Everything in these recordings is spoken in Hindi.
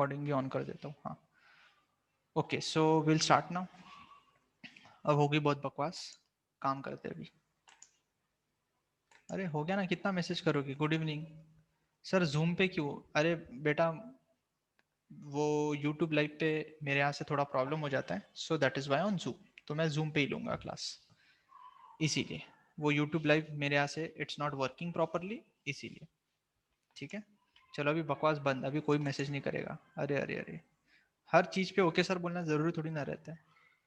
रिकॉर्डिंग ऑन कर देता हूँ। हाँ okay, so will start now. अब होगी बहुत बकवास, काम करते अभी। अरे हो गया ना, कितना मैसेज करोगे गुड इवनिंग सर जूम पे क्यों? अरे बेटा वो यूट्यूब लाइव पे मेरे यहाँ से थोड़ा प्रॉब्लम हो जाता है, so that is why on zoom, तो मैं जूम पे ही लूँगा क्लास, इसीलिए वो यूट्यूब लाइव मेरे यहाँ से इट्स नॉट वर्किंग प्रॉपरली, इसीलिए। ठीक है, चलो अभी बकवास बंद, अभी कोई मैसेज नहीं करेगा। अरे अरे अरे, हर चीज़ पे ओके सर बोलना ज़रूरी थोड़ी ना रहता है,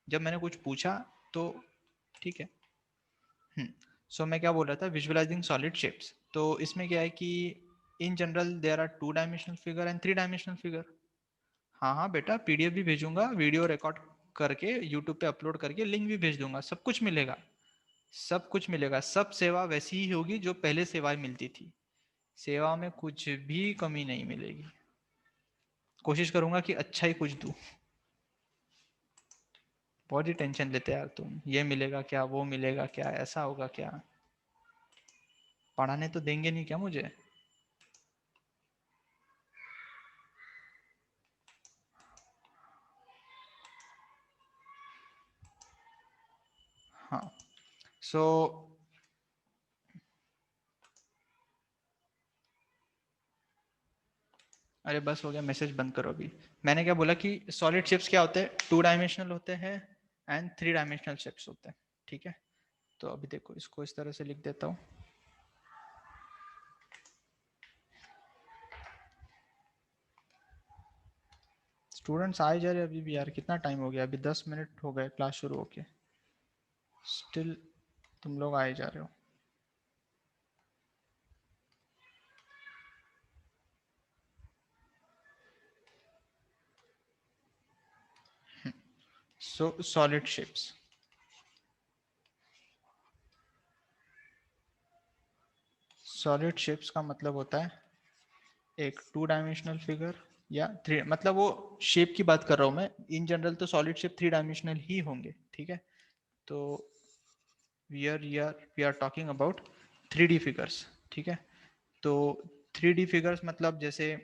जब मैंने कुछ पूछा तो ठीक है। सो मैं क्या बोल रहा था, विजुअलाइजिंग सॉलिड शेप्स। तो इसमें क्या है कि in general there are 2 dimensional figure and 3 dimensional figure. हाँ हाँ बेटा, पीडीएफ भी भेजूंगा, वीडियो रिकॉर्ड करके यूट्यूब पे अपलोड करके लिंक भी भेज दूंगा, सब कुछ मिलेगा, सब कुछ मिलेगा। सब सेवा वैसी ही होगी जो पहले सेवाएं मिलती थी, सेवा में कुछ भी कमी नहीं मिलेगी। कोशिश करूंगा कि अच्छा ही कुछ दूं। बहुत ही टेंशन लेते यार तुम, ये मिलेगा क्या, वो मिलेगा क्या, ऐसा होगा क्या, पढ़ाने तो देंगे नहीं क्या मुझे? हाँ सो अरे बस हो गया, मैसेज बंद करो अभी। मैंने क्या बोला कि सॉलिड शेप्स क्या होते हैं, 2 डायमेंशनल होते हैं एंड 3 डायमेंशनल शेप्स होते हैं। ठीक है, तो अभी देखो इसको इस तरह से लिख देता हूँ। स्टूडेंट्स आए जा रहे अभी भी यार, कितना टाइम हो गया, अभी 10 मिनट हो गए क्लास शुरू होके, स्टिल तुम लोग आए जा रहे हो। सो सॉलिड शेप्स, सॉलिड शेप्स का मतलब होता है एक 2 डायमेंशनल फिगर या 3, मतलब वो शेप की बात कर रहा हूँ मैं, इन जनरल तो सॉलिड शेप 3 डायमेंशनल ही होंगे। ठीक है, तो we are talking about 3D figures. ठीक है, तो 3D फिगर्स मतलब जैसे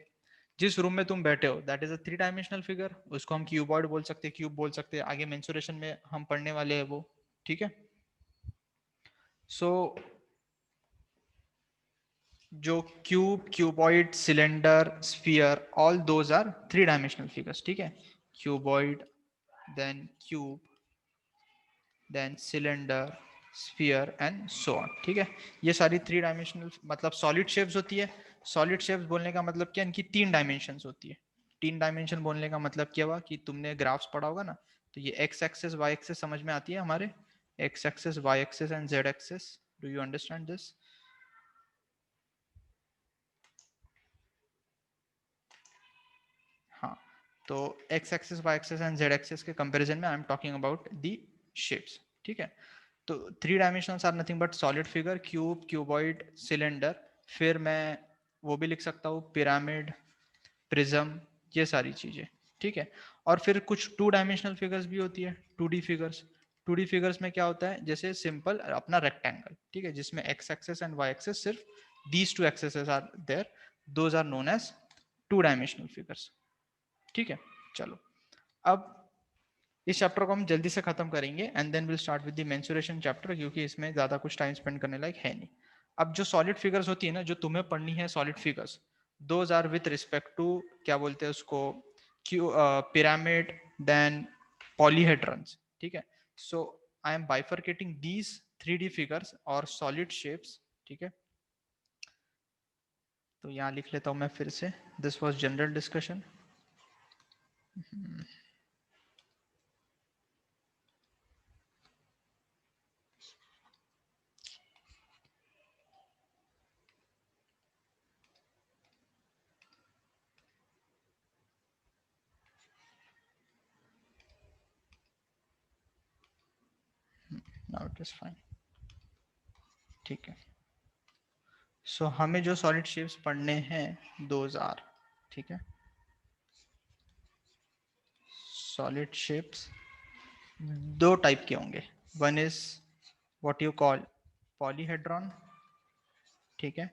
जिस रूम में तुम बैठे हो that is a 3 dimensional figure, उसको हम क्यूबॉइड बोल सकते हैं, क्यूब बोल सकते हैं, आगे मेंसुरेशन में हम पढ़ने वाले हैं वो। ठीक है, सो जो cube, cuboid, cylinder, sphere, all those are 3 dimensional figures. ठीक है, cuboid, then cube, then cylinder, sphere and so on. ठीक है, ये सारी 3 डायमेंशनल मतलब सॉलिड शेप्स होती है। सॉलिड शेप्स बोलने का मतलब क्या, इनकी 3 डायमेंशंस होती है। 3 डायमेंशन बोलने का मतलब क्या हुआ कि तुमने ग्राफ्स पढ़ा होगा ना, तो ये एक्स एक्सेस वाई एक्सेस समझ में आती है हमारे, X axis Y axis and Z axis. Do you understand this? हाँ, तो X axis Y axis and Z axis के कंपैरिजन में I am talking about the shapes. ठीक है, तो 3 dimensions are nothing but solid figure, cube, cuboid, cylinder, फिर मैं वो भी लिख सकता हूँ पिरामिड, प्रिज्म, ये सारी चीजें। ठीक है, और फिर कुछ 2 डायमेंशनल फिगर्स भी होती है, 2D फिगर्स। 2D फिगर्स में क्या होता है, जैसे सिंपल अपना रेक्टेंगल, ठीक है, जिसमें X axis and Y axis सिर्फ these 2 axes are there, those are known as 2 dimensional figures. ठीक है, चलो अब इस चैप्टर को हम जल्दी से खत्म करेंगे and then will start with the mensuration chapter, क्योंकि इसमें ज्यादा कुछ टाइम स्पेंड करने लायक है नहीं। अब जो सॉलिड फिगर्स होती है ना, जो तुम्हें पढ़नी है solid figures, those are with respect to क्या बोलते हैं उसको, पिरामिड, देन पॉलीहेड्रॉन्स। ठीक है, so I am bifurcating these 3D figures और सॉलिड शेप्स। ठीक है, तो यहाँ लिख लेता हूँ मैं फिर से, this was general discussion. Now it is fine. ठीक है, सो हमें जो सॉलिड शेप्स पढ़ने हैं दोज आर, ठीक है, सॉलिड शेप्स दो टाइप के होंगे, one is what you call polyhedron, ठीक है,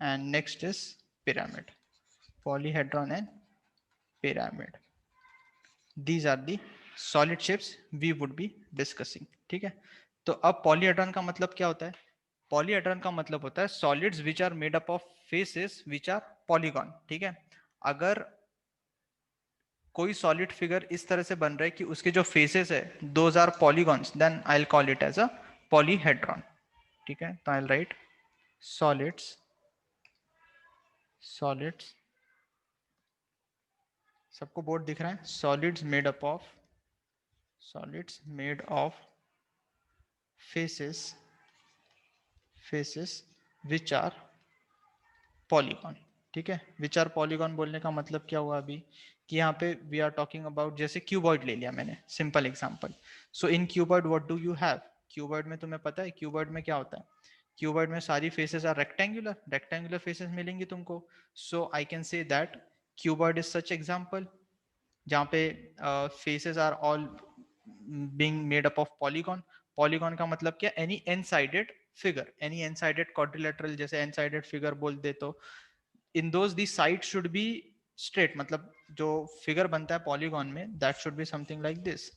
and next is pyramid. Polyhedron and pyramid. These are the solid shapes we would be discussing. ठीक है, तो अब पॉलीहेड्रॉन का मतलब क्या होता है? पॉलीहेड्रॉन का मतलब होता है solids which are made up of faces which are polygon. ठीक है, अगर कोई सॉलिड फिगर इस तरह से बन रहा है कि उसके जो फेसेस है those are polygons, then I will call it as a polyhedron. ठीक है, तो I will write solids, solids, सबको बोर्ड दिख रहा है? Solids made up of, solids made of faces, faces which are polygon. ठीक है, विच आर पॉलीगॉन बोलने का मतलब क्या हुआ अभी कि यहाँ पे वी आर टॉकिंग अबाउट, जैसे क्यूबॉइड ले लिया मैंने, simple example. So in cuboid what do you have? Cuboid में तुम्हें पता है क्यूबॉइड में क्या होता है? क्यूबॉइड में सारी faces are rectangular, rectangular faces मिलेंगी तुमको. So I can say that cuboid is such example जहाँ पे faces are all being made up of polygon. Polygon का मतलब क्या? Any N sided figure, any N sided quadrilateral, जैसे एन साइडेड फिगर बोल दे तो in those the side should be straight, मतलब जो फिगर बनता है पॉलीगॉन में that should be something like this.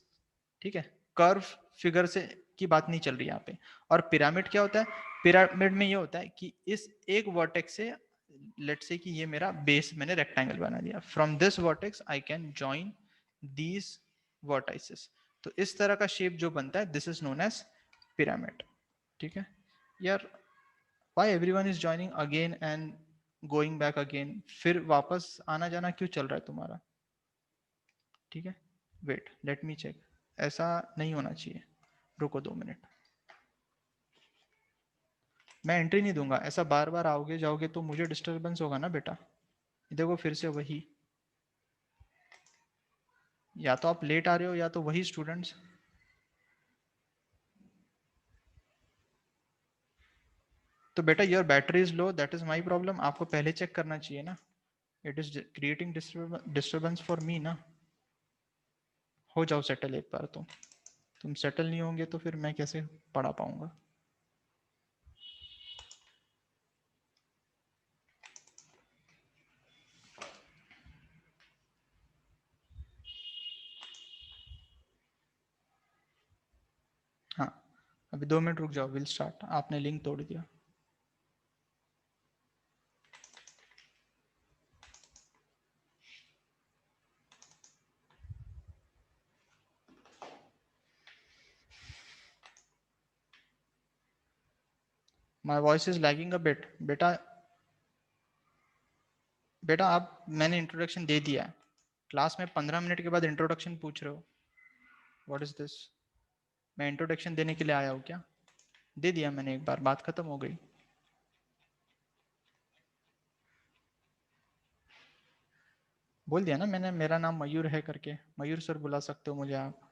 ठीक है, कर्व फिगर से की बात नहीं चल रही यहाँ पे. और पिरामिड क्या होता है? पिरामिड में ये होता है कि इस एक वर्टेक्स से, लेट्स से कि ये मेरा बेस मैंने रेक्टेंगल बना दिया, from this vertex I can join these vertices. तो इस तरह का शेप जो बनता है this is known age pyramid. ठीक है यार, why everyone is joining again and going back again? फिर वापस आना जाना क्यों चल रहा है तुम्हारा? ठीक है, वेट लेट मी चेक. ऐसा नहीं होना चाहिए, रुको 2 मिनट. मैं एंट्री नहीं दूंगा, ऐसा बार बार आओगे जाओगे तो मुझे डिस्टरबेंस होगा ना बेटा. देखो फिर से वही, या तो आप लेट आ रहे हो या तो वही स्टूडेंट्स. तो बेटा your battery is low, that is my problem. आपको पहले चेक करना चाहिए ना. It is creating disturbance for me ना. हो जाओ सेटल एक बार. तुम सेटल नहीं होंगे तो फिर मैं कैसे पढ़ा पाऊंगा? हाँ, अभी 2 मिनट रुक जाओ, विल स्टार्ट. आपने लिंक तोड़ दिया. My voice is lagging a bit. बेटा बेटा आप, मैंने इंट्रोडक्शन दे दिया है. क्लास में 15 मिनट के बाद इंट्रोडक्शन पूछ रहे हो? What is this? मैं इंट्रोडक्शन देने के लिए आया हूँ क्या? दे दिया मैंने एक बार, बात खत्म हो गई. बोल दिया ना मैंने, मेरा नाम मयूर है करके. मयूर सर बुला सकते हो मुझे आप.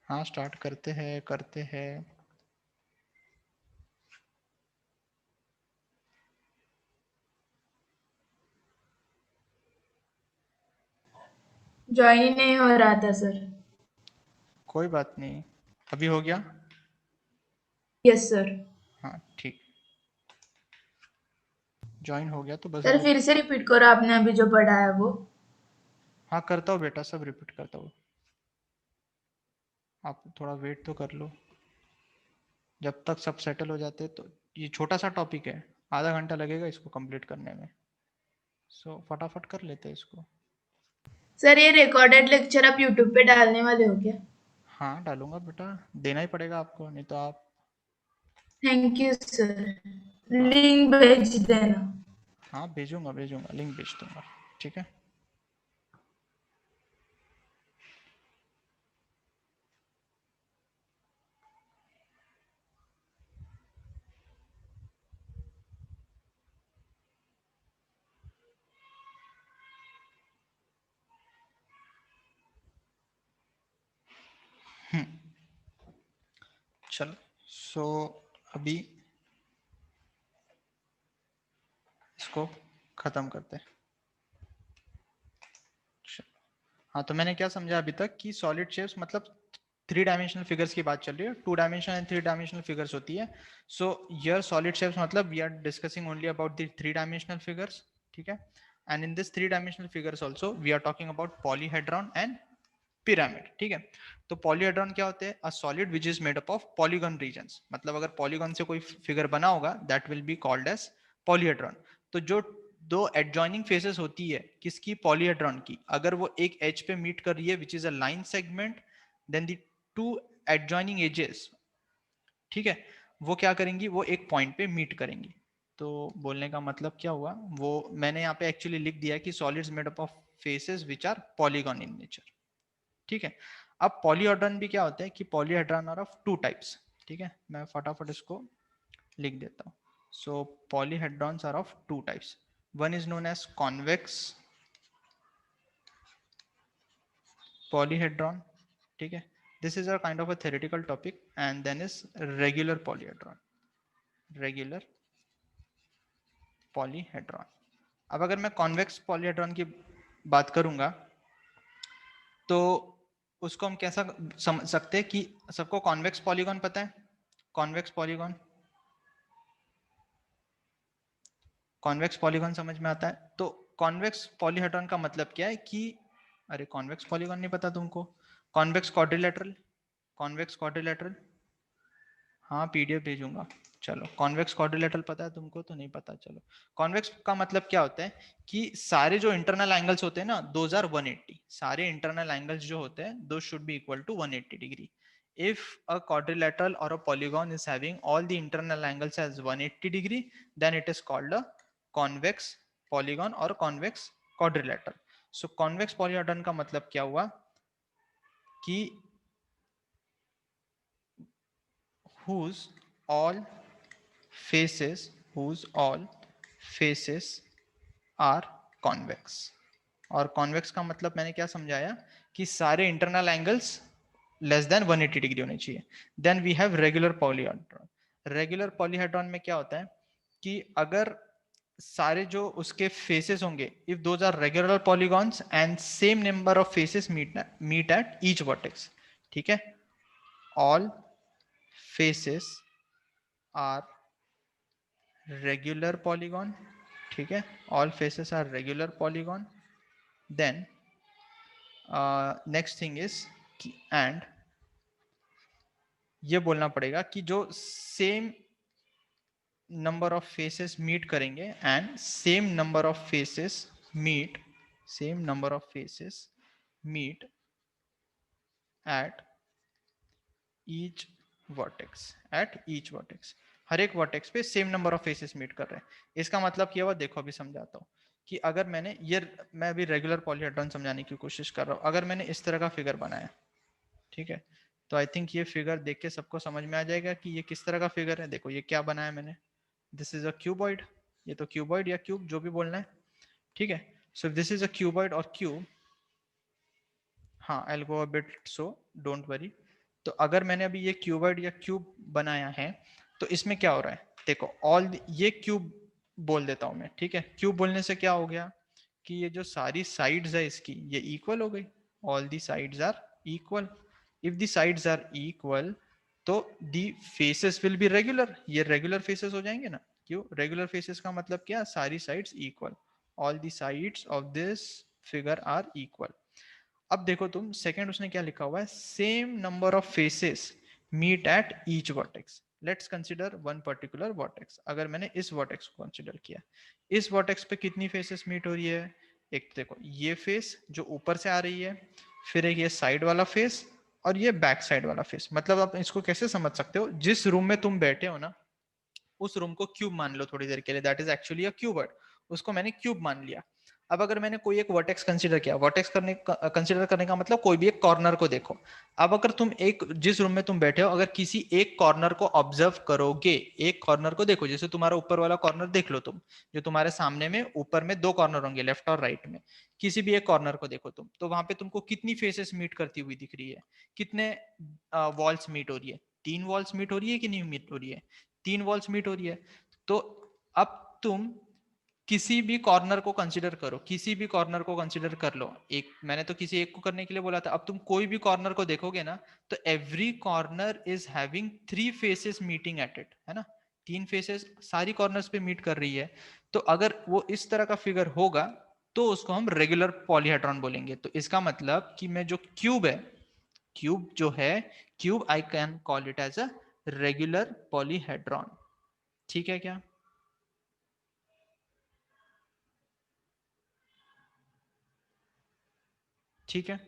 हाँ स्टार्ट करते हैं, करते हैं. ज्वाइन ही नहीं हो रहा था सर. कोई बात नहीं, अभी हो गया. Yes sir. हाँ ठीक, ज्वाइन हो गया तो बस सर अभी. फिर से रिपीट करो आपने अभी जो पढ़ा है वो. हाँ करता हूँ बेटा, सब रिपीट करता हूँ. आप थोड़ा वेट तो कर लो, जब तक सब सेटल हो जाते. तो ये छोटा सा टॉपिक है, आधा घंटा लगेगा इसको कंप्लीट करने में. सो फटाफट कर लेते हैं इसको. सर ये रिकॉर्डेड लेक्चर आप यूट्यूब पे डालने वाले हो क्या? हाँ डालूंगा बेटा, देना ही पड़ेगा आपको, नहीं तो आप. Thank you sir. हाँ लिंक भेज देना. हाँ भेजूंगा भेजूंगा, लिंक भेज दूंगा. ठीक है. चलो सो अभी इसको खत्म करते हैं। हाँ, तो मैंने क्या समझा अभी तक कि सॉलिड शेप्स मतलब 3 डायमेंशनल फिगर्स की बात चल रही है, 2 डायमेंशनल एंड 3 डायमेंशनल फिगर्स होती है। सो यर सॉलिड शेप्स मतलब we are discussing only about the 3 dimensional figures, ठीक है। And in this 3 dimensional figures also we are talking about polyhedron and pyramid, ठीक है। तो पॉलीहेड्रॉन क्या होते हैं? A solid which is made up of polygon regions, मतलब अगर पॉलीगॉन से कोई फिगर बना होगा that will be called as polyhedron. तो जो दो एडजॉइनिंग फेसेस होती है किसकी? पॉलीहेड्रॉन की, अगर वो एक एज पे मीट कर रही है which is a line segment, then the two adjoining edges, ठीक है, वो क्या करेंगी? वो एक पॉइंट पे मीट करेंगी। तो बोलने का मतलब क्या हुआ, वो मैंने यहाँ पे एक्चुअली लिख दिया कि solids made up of faces which are polygon in nature, ठीक है। अब पॉलीहेड्रॉन भी क्या होता है कि पॉलीहेड्रॉन आर ऑफ 2 टाइप्स, ठीक है। मैं फटाफट इसको लिख देता हूँ। So polyhedrons are of 2 types. One is known as convex polyhedron, ठीक है। This is a kind of a theoretical topic. And then is regular polyhedron, regular polyhedron. अब अगर मैं कॉन्वेक्स पॉलीहेड्रॉन की बात करूंगा तो उसको हम कैसा समझ सकते हैं कि सबको कॉन्वेक्स पॉलीगॉन पता है? कॉन्वेक्स पॉलीगॉन, कॉन्वेक्स पॉलीगॉन समझ में आता है? तो कॉन्वेक्स पॉलीहेड्रॉन का मतलब क्या है कि, अरे कॉन्वेक्स पॉलीगॉन नहीं पता तुमको? कॉन्वेक्स क्वाड्रिलेटरल, कॉन्वेक्स क्वाड्रिलेटरल, हाँ पीडीएफ भेजूंगा। चलो, कॉन्वेक्स क्वाड्रिलेटरल पता है तुमको? तो नहीं पता, चलो। कॉन्वेक्स का मतलब क्या होता है कि सारे जो इंटरनल एंगल्स होते हैं ना, दोज आर 180, सारे इंटरनल एंगल्स जो होते हैं दो should be equal to 180 degree. if a quadrilateral or a polygon is having all the internal angles as 180 degree, then it is called a convex polygon or convex quadrilateral. So convex polyhedron का मतलब क्या हुआ कि whose all faces are convex. और कॉन्वेक्स का मतलब मैंने क्या समझाया कि सारे internal angles less than 180 degree होने चाहिए। Then we have regular polyhedron. Regular polyhedron में क्या होता है कि अगर सारे जो उसके फेसेस होंगे, if those are regular polygons and same number of faces meet at each vertex, ठीक है। All faces are regular polygon, ठीक है, all faces are regular polygon. Then next thing is and ये बोलना पड़ेगा कि जो same number of faces meet करेंगे and same number of faces meet, same number of faces meet at each vertex, at each vertex. हर एक वर्टेक्स पे same number of faces meet कर रहे हैं। इसका मतलब क्या हुआ, देखो अभी समझाता हूँ कि अगर मैंने ये, मैं अभी रेगुलर पॉलीहेड्रॉन समझाने की कोशिश कर रहा हूँ। अगर मैंने इस तरह का फिगर बनाया, ठीक है, तो आई थिंक ये फिगर देख के सबको समझ में आ जाएगा कि ये किस तरह का फिगर है। देखो ये क्या बनाया मैंने, दिस इज अ क्यूबॉइड, ये तो क्यूबॉइड या क्यूब जो भी बोलना है, ठीक है। So this is a cuboid और क्यूब, हाँ I will go a bit so don't worry. तो अगर मैंने अभी ये क्यूबॉइड या क्यूब बनाया है तो इसमें क्या हो रहा है, देखो ऑल ये क्यूब बोल देता हूं मैं, ठीक है। क्यूब बोलने से क्या हो गया कि ये जो सारी साइड्स है इसकी ये इक्वल हो गई, all the sides are equal. If the sides are equal तो the faces will be regular, ये रेगुलर फेसेस हो जाएंगे ना। क्यों रेगुलर फेसेस का मतलब क्या, सारी sides equal, all the sides of this figure are equal. अब देखो तुम सेकंड उसने क्या लिखा हुआ है, same number of faces meet at each vertex. Let's consider one particular vertex. अगर मैंने इस वर्टेक्स को कंसीडर किया, इस वर्टेक्स पे कितनी फेसेस मीट हो रही है, एक देखो ये फेस जो ऊपर से आ रही है, फिर एक ये साइड वाला फेस और ये बैक साइड वाला फेस। मतलब आप इसको कैसे समझ सकते हो, जिस रूम में तुम बैठे हो ना उस रूम को क्यूब मान लो थोड़ी देर के लिए, that is actually a cuboid, उसको मैंने क्यूब मान लिया। अब अगर मैंने कोई एक वर्टेक्स कंसीडर किया, वर्टेक्स कंसीडर करने का मतलब कोई भी एक कॉर्नर को देखो। अब अगर तुम एक जिस रूम में तुम बैठे हो अगर किसी एक कॉर्नर को ऑब्जर्व करोगे, एक कॉर्नर को देखो, जैसे तुम्हारा ऊपर वाला कॉर्नर देख लो तुम, जो तुम्हारे सामने में ऊपर में 2 कॉर्नर होंगे लेफ्ट और राइट में, किसी भी एक कॉर्नर को देखो तुम, तो वहां पे तुमको कितनी फेसेस मीट करती हुई दिख रही है, कितने वॉल्स मीट हो रही है, तीन वॉल्स मीट हो रही है कि नहीं मीट हो रही है? तीन वॉल्स मीट हो रही है। तो अब तुम किसी भी कॉर्नर को कंसीडर करो, किसी भी कॉर्नर को कंसीडर कर लो। एक मैंने तो किसी एक को करने के लिए बोला था, अब तुम कोई भी कॉर्नर को देखोगे ना, तो every corner is having three faces meeting at it, है ना? तीन फेसेस सारी कॉर्नर्स पे मीट कर रही है। तो अगर वो इस तरह का फिगर होगा तो उसको हम रेगुलर पॉलीहेड्रॉन बोलेंगे। तो इसका मतलब कि मैं जो क्यूब है, क्यूब जो है, cube I can call it as a regular polyhedron. ठीक है क्या? ठीक है,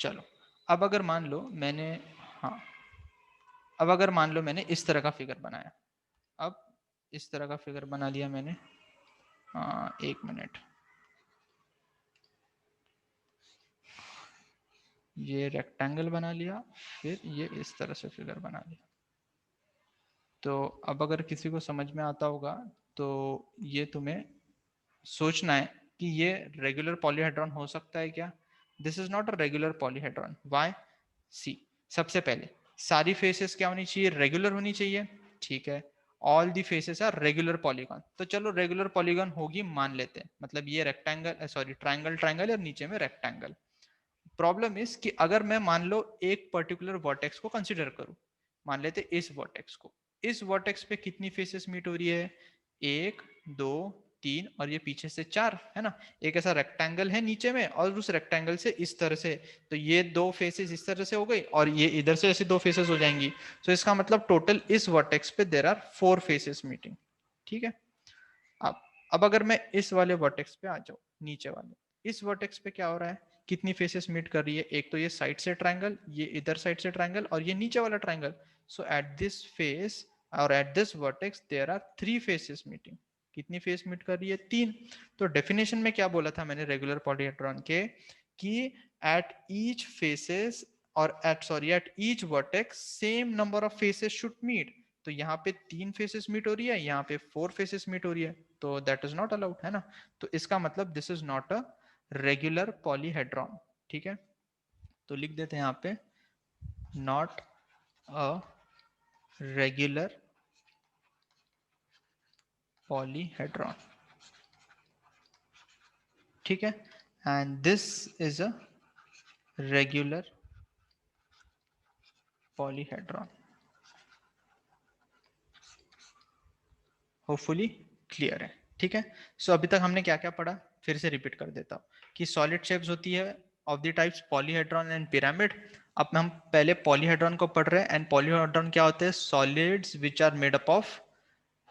चलो। अब अगर मान लो मैंने, हाँ, अब अगर मान लो मैंने इस तरह का फिगर बनाया, अब इस तरह का फिगर बना लिया मैंने, हाँ, एक मिनट, ये रेक्टेंगल बना लिया, फिर ये इस तरह से फिगर बना लिया। तो अब अगर किसी को समझ में आता होगा तो ये तुम्हें सोचना है कि ये रेगुलर पॉलीहेड्रॉन हो सकता है क्या? This is not a regular polyhedron. Why? See, सबसे पहले सारी फेसेस क्या होनी चाहिए? रेगुलर होनी चाहिए, ठीक है। All the faces are regular polygon. तो चलो रेगुलर पॉलीगॉन होगी मान लेते हैं, मतलब ये रेक्टेंगल, सॉरी ट्रायंगल, ट्रायंगल और नीचे में रेक्टेंगल। प्रॉब्लम इस कि अगर मैं मान लो एक पर्टिकुलर वर्टेक्स को कंसीडर करूं, मान लेते इस वर्टेक्स को, इस वर्टेक्स पे कितनी फेसेस मीट हो रही है? एक, दो, तीन, और ये पीछे से चार, है ना? एक ऐसा रेक्टेंगल है नीचे में और उस रेक्टेंगल से इस तरह से, तो ये दो फेसेस इस तरह से हो गई और ये इधर से ऐसी दो फेसेस हो जाएंगी। तो इसका मतलब टोटल इस वर्टेक्स पे there are four faces meeting. ठीक है। अब अगर मैं इस वाले वर्टेक्स पे आ जाऊं, नीचे वाले इस वर्टेक्स पे क्या हो रहा है? कितनी फेसेस मीट कर रही है? एक तो ये साइड से ट्रायंगल, ये इधर साइड से ट्रायंगल, और ये नीचे वाला triangle. So at this face और at this vertex there are three faces meeting. कितनी फेस मीट कर रही है? तीन। तो डेफिनेशन में क्या बोला था मैंने रेगुलर पॉलीहेड्रॉन के, कि एट ईच फेसेस और at each vertex same number of faces should meet. तो यहाँ पे तीन फेसेस मीट हो रही है, यहाँ पे फोर फेसेस मीट हो रही है, तो दैट इज नॉट अलाउड, है ना? तो इसका मतलब this is not a regular polyhedron. ठीक है, तो लिख देते हैं यहाँ पे नॉट अ रेगुलर पॉलीहेड्रॉन। ठीक है, and this is a regular polyhedron. Hopefully clear है। ठीक है, सो अभी तक हमने क्या क्या पढ़ा, फिर से रिपीट कर देता हूँ कि सॉलिड शेप्स होती है of the types polyhedron and pyramid. अब हम पहले पॉलीहेड्रॉन को पढ़ रहे हैं, एंड पॉलीहेड्रॉन क्या होते हैं? Solids which are made up of,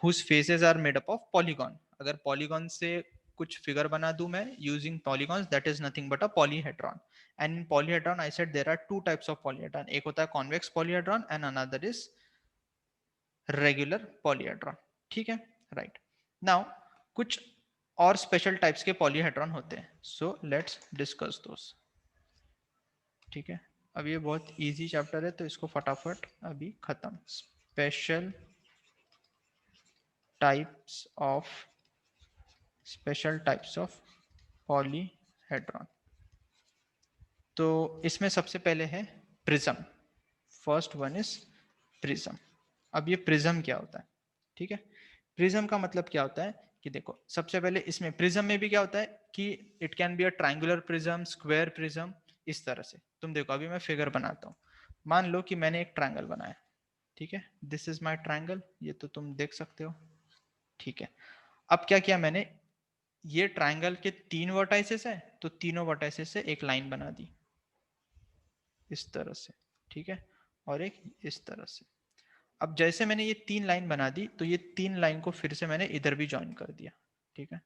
whose faces are made up of polygon. अगर पॉलीगॉन से कुछ फिगर बना दूं मैं using polygons, that is nothing but a polyhedron. And in polyhedron I said there are two types of polyhedron, एक होता है convex polyhedron and another is regular polyhedron. ठीक है, राइट। नाउ कुछ और स्पेशल टाइप्स के पॉलीहेड्रॉन होते हैं, सो लेट्स डिस्कस दोस। ठीक है, अब ये बहुत इजी चैप्टर है तो इसको फटाफट अभी खत्म। Special types of, special types of polyhedron. तो इसमें सबसे पहले है prism. First one is prism. अब ये प्रिज्म क्या होता है? ठीक है, प्रिज्म का मतलब क्या होता है कि देखो, सबसे पहले इसमें प्रिज्म में भी क्या होता है कि it can be a triangular prism, square prism, इस तरह से। तुम देखो अभी मैं फिगर बनाता हूँ। मान लो कि मैंने एक ट्रायंगल बनाया, ठीक है, दिस इज माय ट्रायंगल, ये तो तुम देख सकते हो। ठीक है, अब क्या किया मैंने, ये ट्रायंगल के तीन वर्टाइसेस है, तो तीनों वर्टाइसेस से एक लाइन बना दी इस तरह से, ठीक है, और एक इस तरह से। अब जैसे मैंने ये तीन लाइन बना दी, तो ये तीन लाइन को फिर से मैंने इधर भी ज्वाइन कर दिया। ठीक है,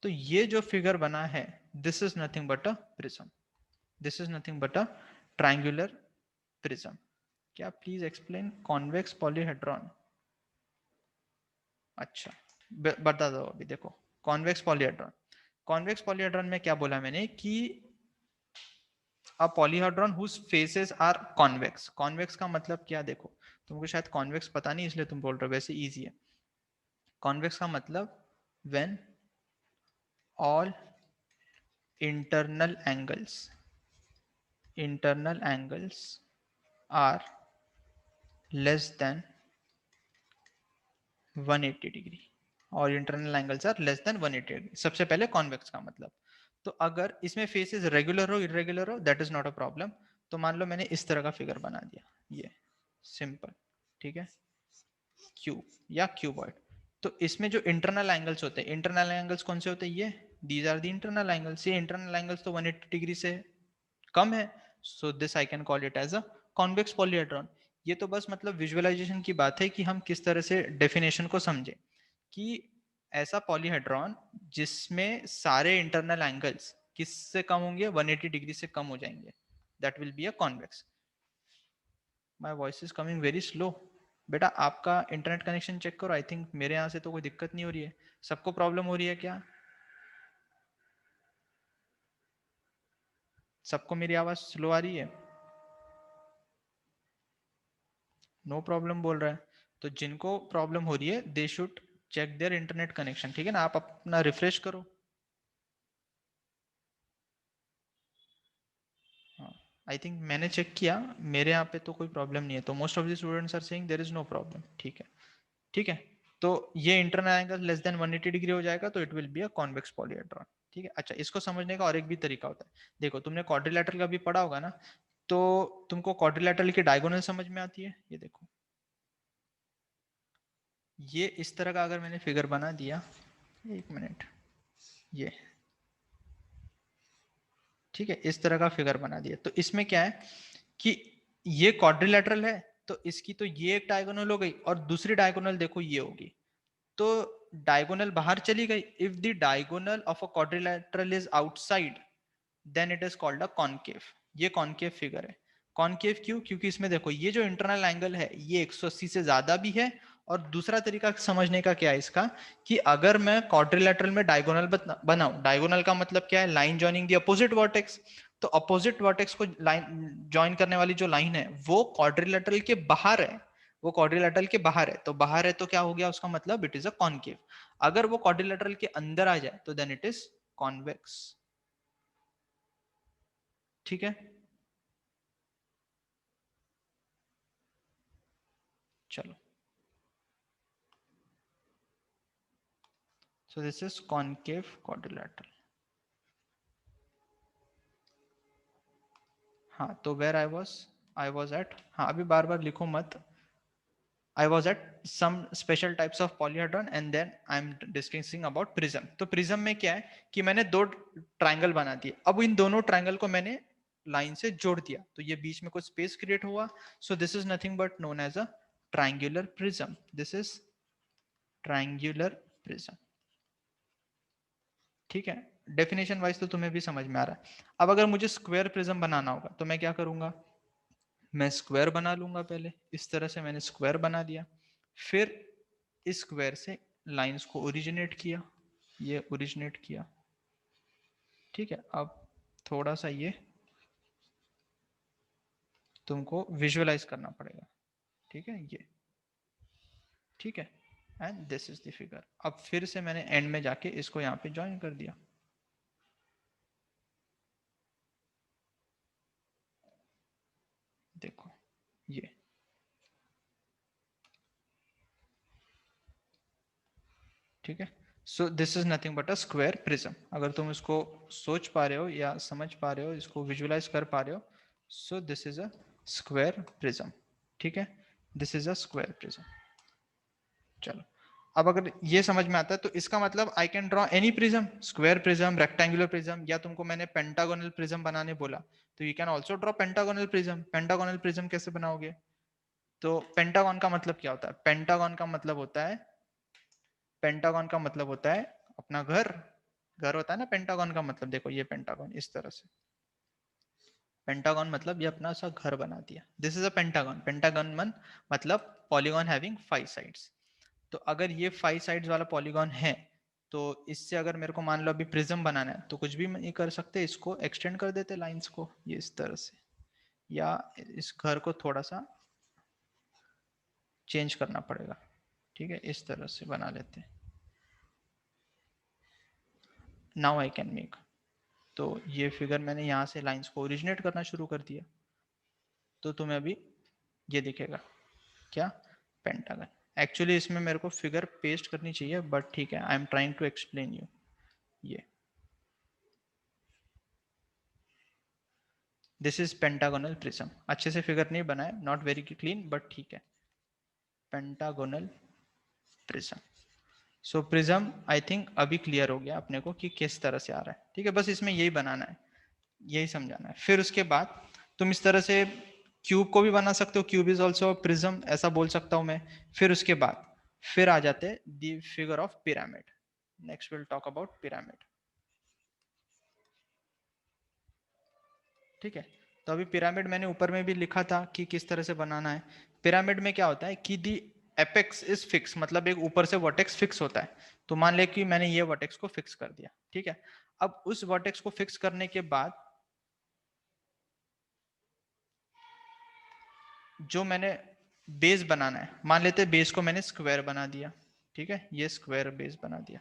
तो ये जो फिगर बना है, this is nothing but a prism, this is nothing but a triangular prism. क्या प्लीज एक्सप्लेन कॉन्वेक्स पॉलीहेड्रॉन? अच्छा, बता दो अभी। देखो कॉन्वेक्स पॉलीहेड्रॉन, कॉन्वेक्स पॉलीहेड्रॉन में क्या बोला मैंने कि a polyhedron whose faces are convex. Convex का मतलब क्या? देखो तुमको शायद कॉन्वेक्स पता नहीं इसलिए तुम बोल रहे हो, वैसे इजी है। कॉन्वेक्स का मतलब when all internal angles internal angles are less than 180 degree और internal angles are less than 180 degree. सबसे पहले कॉन्वेक्स का मतलब, तो अगर इसमें फेसेस रेगुलर हो इरेगुलर हो that is not a problem. तो मान लो मैंने इस तरह का फिगर बना दिया, ये सिंपल, ठीक है, क्यूब या क्यूबॉइड। तो इसमें जो इंटरनल एंगल्स होते हैं, इंटरनल एंगल्स कौन से होते हैं, ये these are the internal angles. ये इंटरनल एंगल्स तो 180 डिग्री से कम है, so this I can call it as a convex polyhedron. ये तो बस मतलब विजुअलाइजेशन की बात है कि हम किस तरह से डेफिनेशन को समझें कि ऐसा पॉलीहेड्रॉन जिसमें सारे इंटरनल एंगल्स किससे कम होंगे, 180 डिग्री से कम हो जाएंगे, that will be a convex. My voice is coming very slow. बेटा आपका इंटरनेट कनेक्शन चेक करो, आई थिंक मेरे यहाँ से तो कोई दिक्कत नहीं हो रही है। सबको प्रॉब्लम हो रही है क्या? सबको मेरी आवाज स्लो आ रही है? नो प्रॉब्लम बोल रहा है, तो जिनको प्रॉब्लम हो रही है they should check their internet connection, ठीक है ना। आप अपना रिफ्रेश करो। हाँ, आई थिंक मैंने चेक किया, मेरे यहाँ पे तो कोई प्रॉब्लम नहीं है, तो most of the students are saying there is no problem, ठीक है, ठीक है। तो ये internal angle less than 180 degree हो जाएगा, तो it will be a convex polyhedron, ठीक है। अच्छा, इसको समझने का और एक भी तरीका होता है। देखो तुमने क्वाड्रिलैटरल का भी पढ़ा होगा ना, तो तुमको क्वाड्रिलैटरल की डायगोनल समझ में आती है। ये देखो, ये इस तरह का अगर मैंने फिगर बना दिया, एक मिनट, ये ठीक है, इस तरह का फिगर बना दिया, तो इसमें क्या है कि ये क्वाड्रिलैटरल है, तो इसकी तो ये एक डायगोनल हो गई और दूसरी डायगोनल देखो ये होगी, तो डायगोनल बाहर चली गई। If the diagonal of a quadrilateral is outside then it is called a concave. ये कॉनकेव फिगर है। कॉनकेव क्यों? क्योंकि इसमें देखो ये जो इंटरनल एंगल है ये 180 से ज्यादा भी है, और दूसरा तरीका समझने का क्या है इसका, कि अगर मैं क्वाड्रिलैटरल में डायगोनल बनाऊं, डायगोनल का मतलब क्या है, line joining the opposite vertex. तो अपोजिट वर्टेक्स को लाइन जॉइन करने वाली जो लाइन है वो क्वाड्रिलैटरल के बाहर है, वो क्वाड्रिलैटरल के बाहर है, तो बाहर है तो क्या हो गया उसका मतलब, इट इज अ कॉनकेव। अगर वो क्वाड्रिलैटरल के अंदर आ जाए तो देन इट इज कॉन्वेक्स, ठीक है। चलो, so this is concave quadrilateral। हाँ, तो वेर आई वॉज एट, हाँ अभी बार बार लिखो मत, I was at some special types of polyhedron and then I'm discussing about prism। तो prism में क्या है कि मैंने दो ट्रायंगल बना दिए, अब इन दोनों ट्रायंगल को मैंने लाइन से जोड़ दिया, तो ये बीच में कुछ स्पेस क्रिएट हुआ, so this is nothing but known as a triangular prism. This is triangular prism, ठीक है। डेफिनेशन वाइज तो तुम्हें भी समझ में आ रहा है। अब अगर मुझे स्क्वायर प्रिज्म बनाना होगा तो मैं क्या करूंगा, मैं स्क्वायर बना लूंगा। पहले इस तरह से मैंने स्क्वायर बना दिया, फिर इस स्क्वायर से लाइंस को ओरिजिनेट किया, ये ओरिजिनेट किया, ठीक है। अब थोड़ा सा ये तुमको विजुअलाइज करना पड़ेगा, ठीक है, ये ठीक है, and this is the figure. अब फिर से मैंने एंड में जाके इसको यहाँ पे ज्वाइन कर दिया, देखो ये, ठीक है। So this is nothing but a square prism. अगर तुम इसको सोच पा रहे हो या समझ पा रहे हो, इसको विजुअलाइज कर पा रहे हो, सो this is a square prism, ठीक है, this is a square prism. चलो, अब अगर ये समझ में आता है तो इसका मतलब I can draw any prism, square prism, rectangular prism, या तुमको मैंने पेंटागोनल प्रिज्म बनाने बोला तो you can also draw pentagonal prism. Pentagonal prism कैसे बनाओगे, तो पेंटागन का मतलब क्या होता है, पेंटागन का मतलब होता है, पेंटागन का मतलब होता है अपना घर, घर होता है ना पेंटागन का मतलब, देखो ये पेंटागन इस तरह से, पेंटागन मतलब ये अपना सा घर बना दिया, this is a pentagon. Pentagon मतलब पॉलीगॉन हैविंग 5 साइड्स। तो अगर ये 5 साइड्स वाला पॉलीगॉन है, तो इससे अगर मेरे को मान लो अभी प्रिज्म बनाना है तो कुछ भी नहीं कर सकते, इसको एक्सटेंड कर देते लाइंस को ये इस तरह से, या इस घर को थोड़ा सा चेंज करना पड़ेगा, ठीक है, इस तरह से बना लेते हैं। नाउ आई कैन मेक, तो ये फिगर मैंने यहाँ से लाइंस को ओरिजिनेट करना शुरू कर दिया, तो तुम्हें अभी ये दिखेगा क्या, पेंटागन। एक्चुअली इसमें मेरे को फिगर पेस्ट करनी चाहिए, बट ठीक है, I am trying to explain you. ये दिस इज पेंटागोनल प्रिज्म। अच्छे से फिगर नहीं बना है, नॉट वेरी क्लीन, बट ठीक है, pentagonal prism. So prism I think अभी क्लियर हो गया अपने को कि किस तरह से आ रहा है। ठीक है, बस इसमें यही बनाना है, यही समझाना है। फिर उसके बाद तुम इस तरह से क्यूब को भी बना सकते हो, क्यूब इज ऑल्सो प्रिज्म, ऐसा बोल सकता हूं मैं। फिर उसके बाद फिर आ जाते हैं the figure of pyramid. Next will talk about pyramid. ठीक है, तो अभी पिरामिड मैंने ऊपर में भी लिखा था कि किस तरह से बनाना है। पिरामिड में क्या होता है कि दी एपेक्स इज फिक्स, मतलब एक ऊपर से वर्टेक्स फिक्स होता है। तो मान ले कि मैंने ये वर्टेक्स को फिक्स कर दिया, ठीक है। अब उस वर्टेक्स को फिक्स करने के बाद जो मैंने बेस बनाना है, मान लेते हैं बेस को मैंने स्क्वायर बना दिया, ठीक है, ये स्क्वायर बेस बना दिया।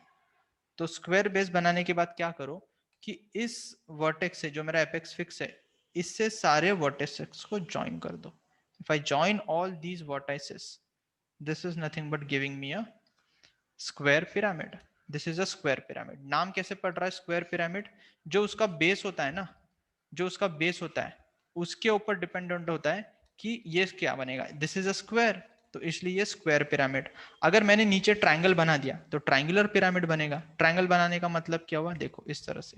तो स्क्वायर बेस बनाने के बाद क्या करो कि इस वर्टेक्स से जो मेरा एपेक्स फिक्स है, इससे सारे वर्टेक्सेस को ज्वाइन कर दो। If I join all these vertices, this is nothing but giving me a square pyramid. This is a square pyramid. नाम कैसे पड़ रहा है स्क्वायर पिरामिड? जो उसका बेस होता है ना, जो उसका बेस होता है उसके ऊपर डिपेंडेंट होता है कि ये क्या बनेगा। दिस इज अ स्क्वायर, तो इसलिए ये स्क्वायर पिरामिड। अगर मैंने नीचे ट्रायंगल बना दिया तो ट्रायंगुलर पिरामिड बनेगा। ट्रायंगल बनाने का मतलब क्या हुआ, देखो इस तरह से,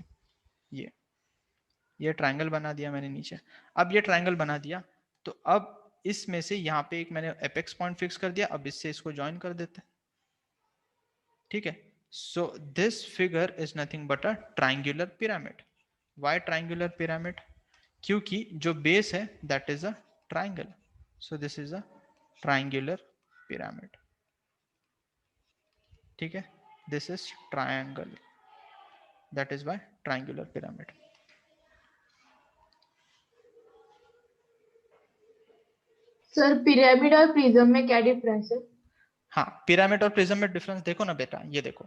ये ट्रायंगल बना दिया मैंने नीचे। अब ये ट्रायंगल बना दिया, तो अब इसमें से यहाँ पे एक मैंने एपेक्स पॉइंट फिक्स कर दिया, अब इससे इसको ज्वाइन कर देते हैं, ठीक है। So this figure is nothing but a triangular pyramid. Why triangular pyramid? क्योंकि जो बेस है that is a triangle, so this is a triangular pyramid, ठीक है। This is triangle, that is why triangular pyramid. Sir pyramid और प्रिज्म में क्या डिफरेंस है? हाँ, पिरामिड और प्रिज्म में डिफरेंस देखो ना बेटा, ये देखो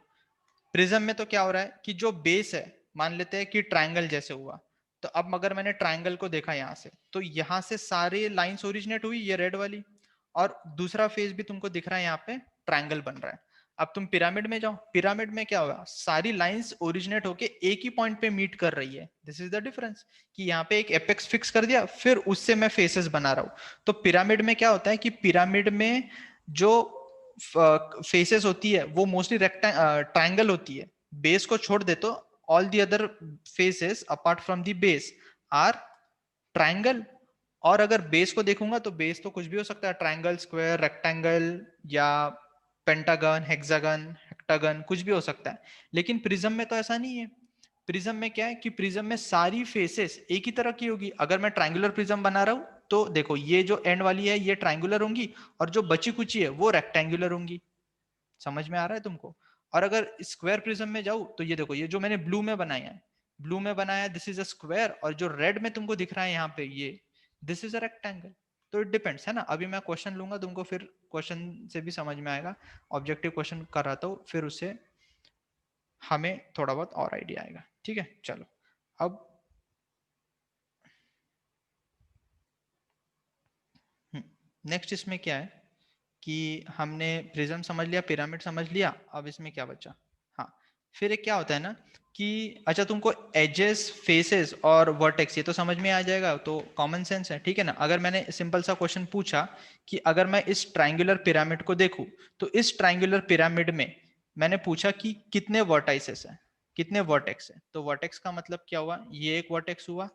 प्रिज्म में तो क्या हो रहा है कि जो बेस है, मान लेते हैं कि ट्रायंगल जैसे हुआ, तो अब अगर मैंने ट्रायंगल को देखा यहाँ से, तो यहाँ से सारे लाइंस ओरिजिनेट हुई, ये रेड वाली, और दूसरा फेज भी तुमको दिख रहा है यहाँ पे ट्रायंगल बन रहा है। अब तुम पिरामिड में जाओ, पिरामिड में क्या होगा, सारी लाइंस ओरिजिनेट होके एक ही पॉइंट पे मीट कर रही है। दिस इज द डिफरेंस, कि यहाँ पे एक एपेक्स फिक्स कर दिया, फिर उससे मैं फेसेस बना रहा हूँ। तो पिरामिड में क्या होता है कि पिरामिड में जो फेसेस होती है वो मोस्टली ट्रायंगल होती है। बेस को छोड़ दे तो all the other faces apart from the base are triangle. और अगर बेस को देखूंगा तो बेस तो कुछ भी हो सकता है, ट्रायंगल, स्क्वायर, रेक्टेंगल, या पेंटागन, हेक्सागन, हेक्टागन, कुछ भी हो सकता है। लेकिन प्रिज्म में तो ऐसा नहीं है। प्रिज्म में क्या है कि प्रिज्म में सारी फेसेस एक ही तरह की होगी। अगर मैं ट्रायंगुलर प्रिज्म बना रहा हूं तो देखो ये जो एंड वाली है ये ट्रायंगुलर होंगी, और जो बची कुची है वो रेक्टेंगुलर होंगी। समझ में आ रहा है तुमको? और अगर स्क्वायर प्रिज्म में जाऊं तो ये देखो, ये जो मैंने ब्लू में बनाया है, ब्लू में बनाया दिस इज अ स्क्वायर, और जो रेड में तुमको दिख रहा है यहाँ पे ये दिस इज अ रेक्टेंगल। तो इट डिपेंड्स है ना। अभी मैं क्वेश्चन लूंगा तुमको, फिर क्वेश्चन से भी समझ में आएगा। ऑब्जेक्टिव क्वेश्चन कर रहा था, फिर उससे हमें थोड़ा बहुत और आइडिया आएगा, ठीक है। चलो अब नेक्स्ट इसमें क्या है कि हमने प्रिज्म समझ लिया, पिरामिड समझ लिया, अब इसमें क्या बचा। हाँ, फिर एक क्या होता है ना कि अच्छा तुमको एजेस, फेसेस और वर्टेक्स ये तो समझ में आ जाएगा, तो कॉमन सेंस है, ठीक है ना। अगर मैंने सिंपल सा क्वेश्चन पूछा कि अगर मैं इस ट्रायंगुलर पिरामिड को देखूं, तो इस ट्रायंगुलर पिरामिड में मैंने पूछा कि कितने वर्टाइसेस हैं, कितने वर्टेक्स है। तो वर्टेक्स का मतलब क्या हुआ, ये एक वर्टेक्स हुआ,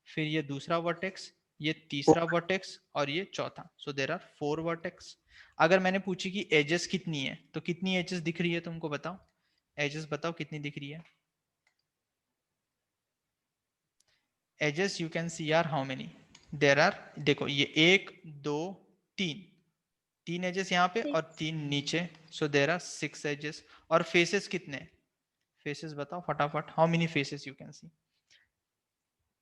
फिर ये दूसरा वर्टेक्स, ये तीसरा वर्टेक्स, और ये चौथा। So there are 4 vertex. अगर मैंने पूछी कि एजेस कितनी है, तो कितनी एजेस दिख रही है तुमको, बताओ एजेस, बताओ कितनी दिख रही है edges. You can see are how many there are, देखो ये 1 2 3, 3 एजेस यहाँ पे और 3 नीचे, सो देयर आर 6 एजेस। और फेसेस कितने, फेसेस बताओ फटाफट, how many faces you can C.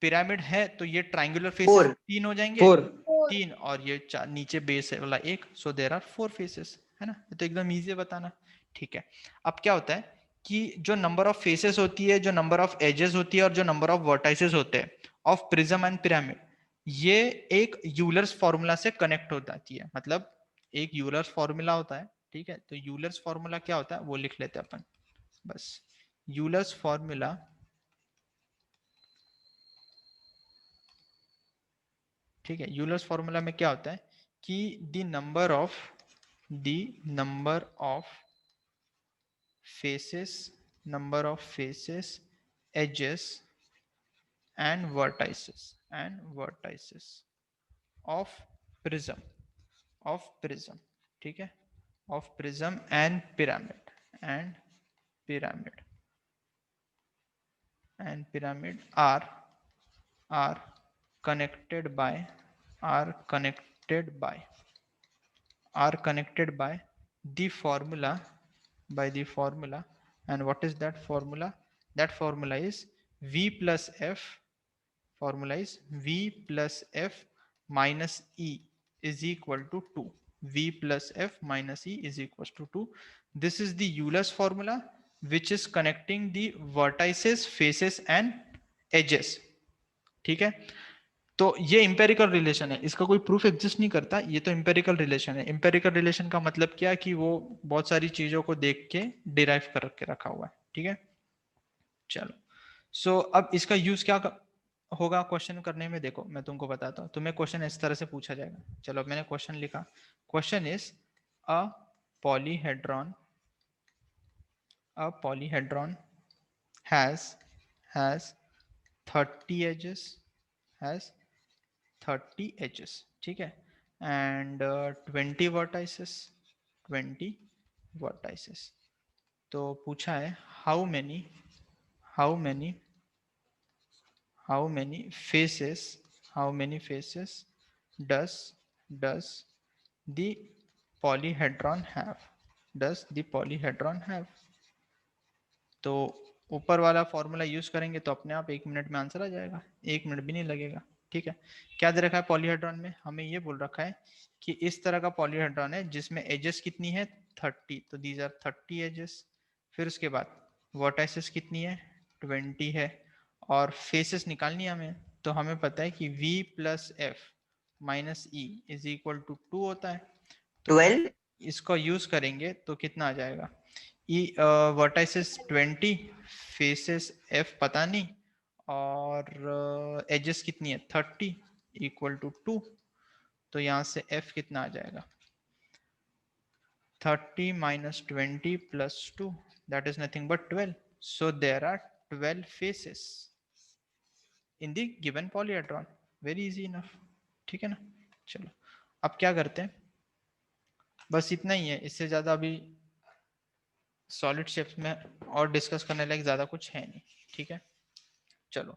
Pyramid है तो ये ट्रायंगुलर फेसेस 3 हो जाएंगे, 3, और ये नीचे बेस है वाला 1, सो देयर आर 4 फेसेस, है ना। ये तो एकदम इजी है बताना, ठीक है। अब क्या होता है कि जो नंबर ऑफ फेसेस होती है, जो नंबर ऑफ एजेस होती है और जो नंबर ऑफ वर्टाइसेस होते हैं ऑफ प्रिज्म एंड पिरामिड, ये एक यूलर्स फॉर्मूला से कनेक्ट हो जाती है। मतलब एक यूलर्स फॉर्मूला होता है, ठीक है। तो यूलर्स फॉर्मूला क्या होता है वो लिख लेते हैं अपन बस। यूलर्स फॉर्मूला, ठीक है, यूलर्स फॉर्मूला में क्या होता है कि the number of faces, edges and vertices of prism, ठीक है, of prism and pyramid are connected by the formula, and what is that formula? That formula is v plus f minus e is equal to 2. V plus f minus e is equals to 2. This is the Euler's formula which is connecting the vertices, faces and edges, ठीक है। तो ये इंपेरिकल रिलेशन है, इसका कोई प्रूफ एग्जिस्ट नहीं करता, ये तो इंपेरिकल रिलेशन है। इंपेरिकल रिलेशन का मतलब क्या, कि वो बहुत सारी चीजों को देख के डिराइव कर के रखा हुआ है, ठीक है। चलो, सो अब इसका यूज क्या होगा क्वेश्चन करने में, देखो मैं तुमको बताता हूँ। तुम्हें क्वेश्चन इस तरह से पूछा जाएगा। चलो अब मैंने क्वेश्चन लिखा। Question is a polyhedron has 30 edges, has 30 edges, ठीक है, and 20 vertices। तो पूछा है how many faces does the polyhedron have? तो ऊपर वाला फॉर्मूला यूज करेंगे तो अपने आप 1 मिनट में आंसर आ जाएगा, 1 मिनट भी नहीं लगेगा, ठीक है। क्या दे रखा है पॉलीहेड्रॉन में, हमें ये बोल रखा है कि इस तरह का पॉलीहेड्रॉन है जिसमें एजेस कितनी है 30, तो दीज आर 30 एजेस। फिर उसके बाद वर्टाइसेस कितनी है 20 है, और फेसेस निकालनी है हमें। तो हमें पता है कि v plus F minus E is equal to 2 होता है। तो 12 इसको यूज करेंगे तो कितना आ जाएगा, ई वर्टाइसेस 20, फेसेस एफ पता नहीं, और एजेस कितनी है 30 इक्वल टू 2। तो यहाँ से एफ कितना आ जाएगा 30 minus 20 plus 2, that is nothing but 12. So there are 12 faces in the given polyhedron. Very easy enough, ठीक है ना। चलो अब क्या करते हैं, बस इतना ही है, इससे ज्यादा अभी सॉलिड शेप्स में और डिस्कस करने लायक ज्यादा कुछ है नहीं, ठीक है। चलो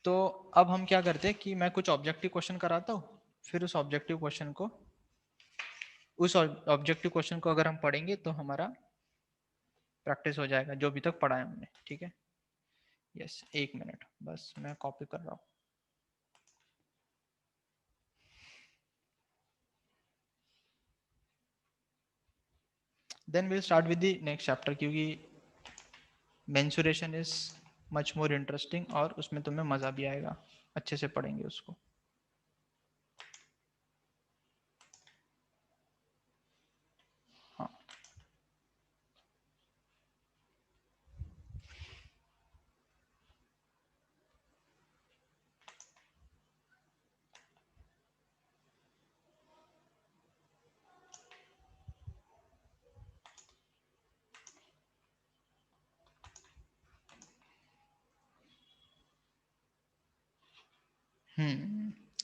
तो अब हम क्या करते हैं कि मैं कुछ ऑब्जेक्टिव क्वेश्चन कराता हूँ, फिर उस ऑब्जेक्टिव क्वेश्चन को अगर हम पढ़ेंगे तो हमारा प्रैक्टिस हो जाएगा जो अभी तक पढ़ा है हमने, ठीक है। यस 1 मिनट बस, मैं कॉपी कर रहा हूँ। Then we'll start with the next chapter, क्योंकि mensuration is much more interesting और उसमें तुम्हें मजा भी आएगा, अच्छे से पढ़ेंगे उसको। हाँ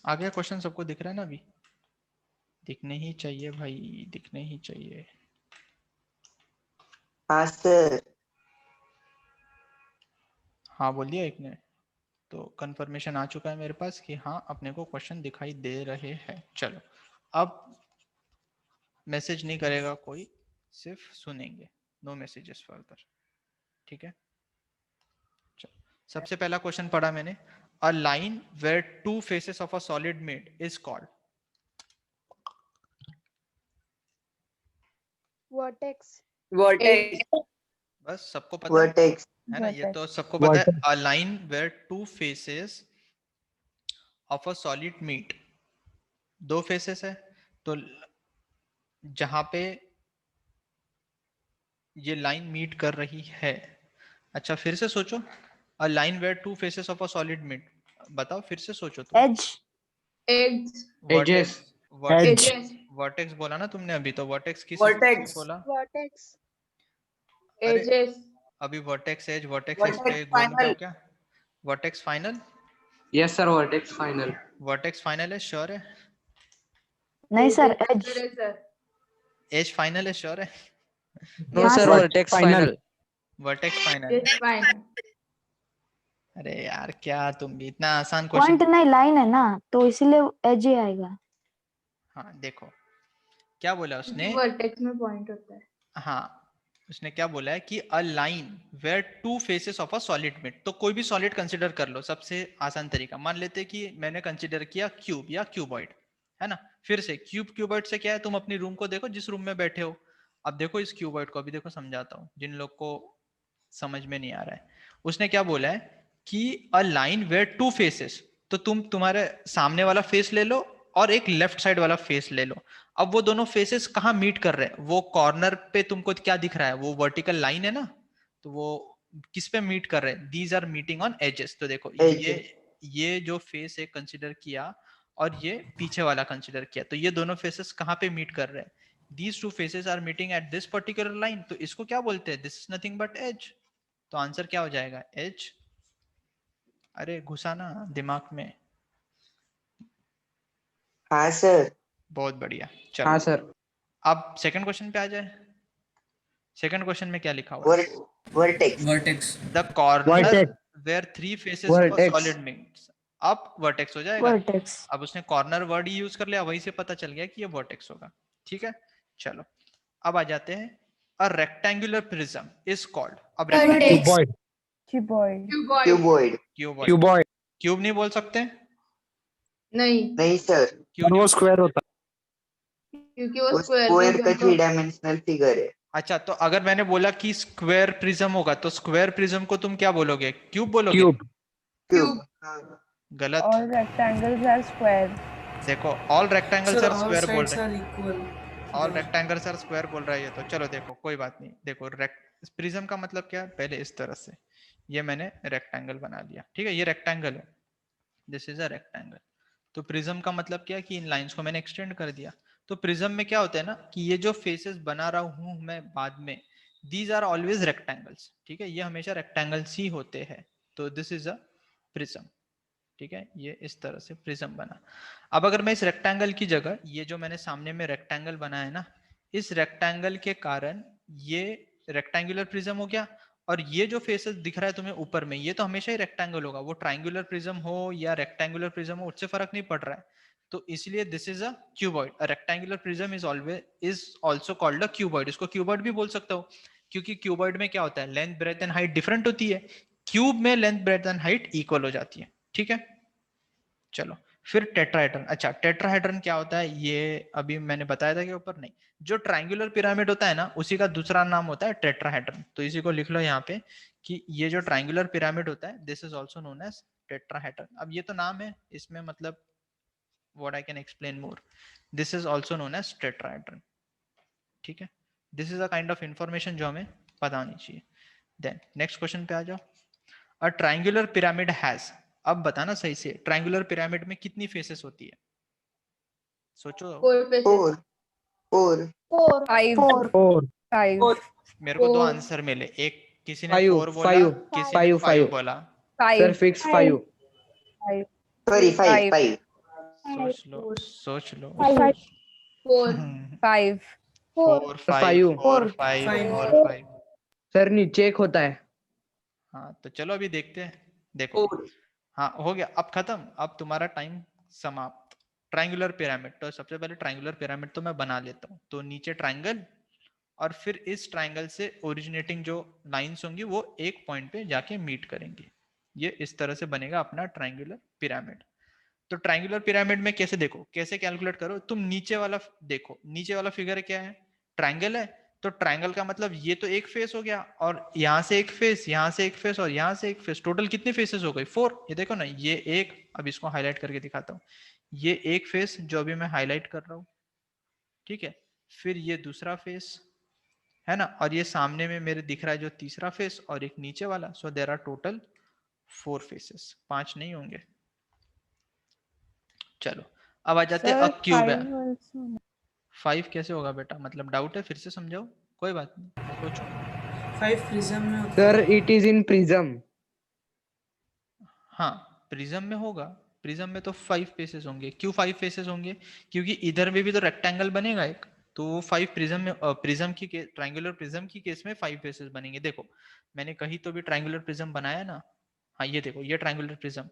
आ गया क्वेश्चन, सबको दिख रहा है ना अभी? दिखने ही चाहिए भाई, दिखने ही चाहिए। हाँ सर। हाँ बोल दिया एक ने, तो कंफर्मेशन आ चुका है मेरे पास कि हाँ अपने को क्वेश्चन दिखाई दे रहे हैं। चलो अब मैसेज नहीं करेगा कोई, सिर्फ सुनेंगे, नो मैसेजेस फर्दर, ठीक है। चलो सबसे पहला क्वेश्चन पढ़ा मैंने, a line where two faces of a solid made is called. Vertex. Vertex. बस सबको पता है वर्टेक्स है ना, ये तो सबको पता है। Vertex. A line where two faces of a solid meet, दो फेसेस है तो जहां पे ये लाइन मीट कर रही है। अच्छा फिर से सोचो, a line where two faces of a solid meet, बताओ फिर से सोचो तुम। Edge edge vertex, Edge. Edges vertex बोला ना तुमने अभी, तो वर्टेक्स किस Vertex. बोला? वर्टेक्स अरे एजेस अभी वर्टेक्स एज Vertex पे घूम रहे हो final. क्या? Vertex final, Yes, sir. Vertex final. Vertex final है, श्योर है? नहीं sir, edge. Sir edge final है, श्योर है? No, हाँ, sir. sir. Vertex Final. final. Vertex final है। यस फाइन अरे यार क्या तुम भी, इतना आसान पॉइंट क्वेश्चन। नहीं, लाइन है ना, तो इसीलिए एज ही आएगा। हाँ देखो क्या बोला उसने, वर्टेक्स में पॉइंट होता है। हाँ उसने क्या बोला है कि a line where two faces of a solid meet, तो कोई भी सॉलिड कंसिडर कर लो, सबसे आसान तरीका मान लेते कि मैंने कंसिडर किया क्यूब या क्यूबॉइड, है ना। फिर से क्यूब क्यूबॉइड से क्या है, तुम अपनी रूम को देखो जिस रूम में बैठे हो। अब देखो इस क्यूबॉइड को, अभी देखो समझाता हूँ जिन लोग को समझ में नहीं आ रहा है। उसने क्या बोला है कि a line where two faces, तो तुम तुम्हारे सामने वाला फेस ले लो और एक लेफ्ट साइड वाला फेस ले लो। अब वो दोनों फेसेस कहाँ मीट कर रहे हैं, वो कॉर्नर पे तुमको क्या दिख रहा है, वो वर्टिकल लाइन है ना, तो वो किस पे मीट कर रहे हैं, these are meeting on edges. तो देखो ये जो फेस है कंसिडर किया और ये पीछे वाला कंसिडर किया, तो ये दोनों फेसेस कहाँ पे मीट कर रहे हैं, these two faces are meeting at this particular line, तो इसको क्या बोलते हैं, this is nothing but edge. तो आंसर क्या हो जाएगा, एज। अरे घुसा ना दिमाग में, हाँ सर. बहुत बढ़िया। हाँ चलो sir. अब सेकंड क्वेश्चन पे आ जाए। सेकंड क्वेश्चन में क्या लिखा हुआ है, Vertex. Vertex the corner Vertex. Where three faces of a Vertex. Solid meets, अब वर्टेक्स हो जाएगा। वर्टेक्स। अब उसने कॉर्नर वर्ड ही यूज कर लिया, वहीं से पता चल गया कि ये वर्टेक्स होगा। ठीक है चलो अब आ जाते हैं, a rectangular prism is called, अब Cuboid. Cuboid. Cuboid. Cube, Cuboid. Cube नहीं बोल सकते नहीं नहीं सर. क्यों और नहीं? वो स्क्वायर होता क्योंकि वो वो स्क्वायर स्क्वायर का प्रिज्म 3 डायमेंशनल फिगर है. अच्छा तो अगर मैंने बोला कि स्क्वायर प्रिज्म होगा, तो स्क्वायर प्रिज्म को तुम क्या बोलोगे, क्यूब है। बोलोगे? Cube. Cube. गलत। All rectangles are square. देखो all rectangles sir are all square बोल साइड्स रहे आर हैं, equal. All rectangles are square बोल रहा है ये तो। चलो देखो कोई बात नहीं, देखो प्रिज्म का मतलब क्या है, पहले इस तरह से ये मैंने रेक्टेंगल बना लिया, ठीक है ये रेक्टेंगल है, दिस इज अ रेक्टेंगल। तो प्रिज्म का मतलब क्या है कि इन लाइंस को मैंने एक्सटेंड कर दिया। तो प्रिज्म में क्या होता है ना कि ये जो फेसेस बना रहा हूं मैं बाद में, दीज आर ऑलवेज रेक्टेंगल्स, ठीक है ये हमेशा रेक्टेंगल्स ही होते हैं। तो दिस इज अ प्रिज्म, ठीक है ये इस तरह से प्रिज्म बना। अब अगर मैं इस रेक्टेंगल की जगह ये जो मैंने सामने में रेक्टेंगल बनाया है ना, इस रेक्टेंगल के कारण ये रेक्टेंगुलर प्रिज्म हो गया, और ये जो फेसेस दिख रहा है तुम्हें ऊपर में, ये तो हमेशा ही रेक्टेंगल होगा, वो ट्राइंगुलर प्रिज्म हो या रेक्टेंगुलर प्रिज्म हो उससे फर्क नहीं पड़ रहा है। तो इसलिए this is a cuboid, a rectangular prism is also called a cuboid, इसको क्यूबॉइड भी बोल सकते हो, क्योंकि क्यूबॉइड में क्या होता है, length breadth and height different होती है, क्यूब में length breadth and height equal हो जाती है। ठीक है चलो फिर टेट्राहेड्रन। अच्छा टेट्राहेड्रन क्या होता है, ये अभी मैंने बताया था कि ऊपर नहीं, जो ट्रायंगुलर पिरामिड होता है ना उसी का दूसरा नाम होता है टेट्राहेड्रन। तो इसी को लिख लो यहाँ पे कि ये जो ट्रायंगुलर पिरामिड होता है this is also known as tetrahedron. अब ये तो नाम है, इसमें मतलब what I can explain more, this is also known as tetrahedron. ठीक है this is a kind of information जो हमें पता होनी चाहिए। देन नेक्स्ट क्वेश्चन पे आ जाओ, अ ट्रायंगुलर पिरामिड हैज, अब बताना सही से, ट्रायंगुलर पिरामिड में कितनी फेसेस होती है, सोचो। 4 फेसेस 4. 4 5 4. 5 मेरे को दो 4 आंसर मिले, एक किसी ने Five, 4 बोला, five, किसी ने five, 5 five. बोला। Sir, fix 5. 5 Sorry, 5. Five. 5. सोच लो सोच लो। 4 5 4 5 Five. 4 5 Five. 4 5। Sir, नीचे एक होता है. हाँ तो चलो अभी देखते हैं, देखो हाँ हो गया अब खत्म, अब तुम्हारा टाइम समाप्त। ट्रायंगुलर पिरामिड, तो सबसे पहले ट्रायंगुलर पिरामिड तो मैं बना लेता हूँ। तो नीचे ट्रायंगल, और फिर इस ट्रायंगल से ओरिजिनेटिंग जो लाइंस होंगी वो एक पॉइंट पे जाके मीट करेंगी, ये इस तरह से बनेगा अपना ट्रायंगुलर पिरामिड। तो ट्रायंगुलर पिरामिड में कैसे देखो, कैसे कैलकुलेट करो, तुम नीचे वाला देखो, नीचे वाला फिगर क्या है, ट्रायंगल है, तो ट्रायंगल का मतलब ये तो एक फेस हो गया, और यहाँ से एक फेस, यहाँ से एक फेस, और यहाँ से एक फेस, टोटल कितने फेसेस हो गए? 4। ये देखो ना, ये एक, अब इसको हाईलाइट करके दिखाता हूँ, ये एक फेस जो अभी मैं हाईलाइट कर रहा हूँ, ठीक है, फिर ये दूसरा फेस है ना, और ये सामने में मेरे दिख रहा है जो तीसरा फेस, और एक नीचे वाला। So there are total 4 faces, 5 नहीं होंगे। चलो अब आ जाते हैं, Sir, अ क्यूब है। 5 also. 5 कैसे होगा बेटा? मतलब डाउट है, फिर से समझाओ, कोई बात नहीं, सोचो। 5 प्रिज्म में होता सर है। It is in prism. हाँ, प्रिज्म में होगा, प्रिज्म में तो 5 फेसेस होंगे। क्यों 5 फेसेस होंगे? क्योंकि इधर में भी तो रेक्टेंगल बनेगा एक, तो 5 प्रिज्म में, प्रिज्म की ट्रायंगुलर प्रिज्म की केस में 5 फेसेस बनेंगे। देखो मैंने कहीं तो भी ट्रायंगुलर प्रिज्म बनाया ना, हाँ ये देखो, ये ट्रायंगुलर प्रिज्म।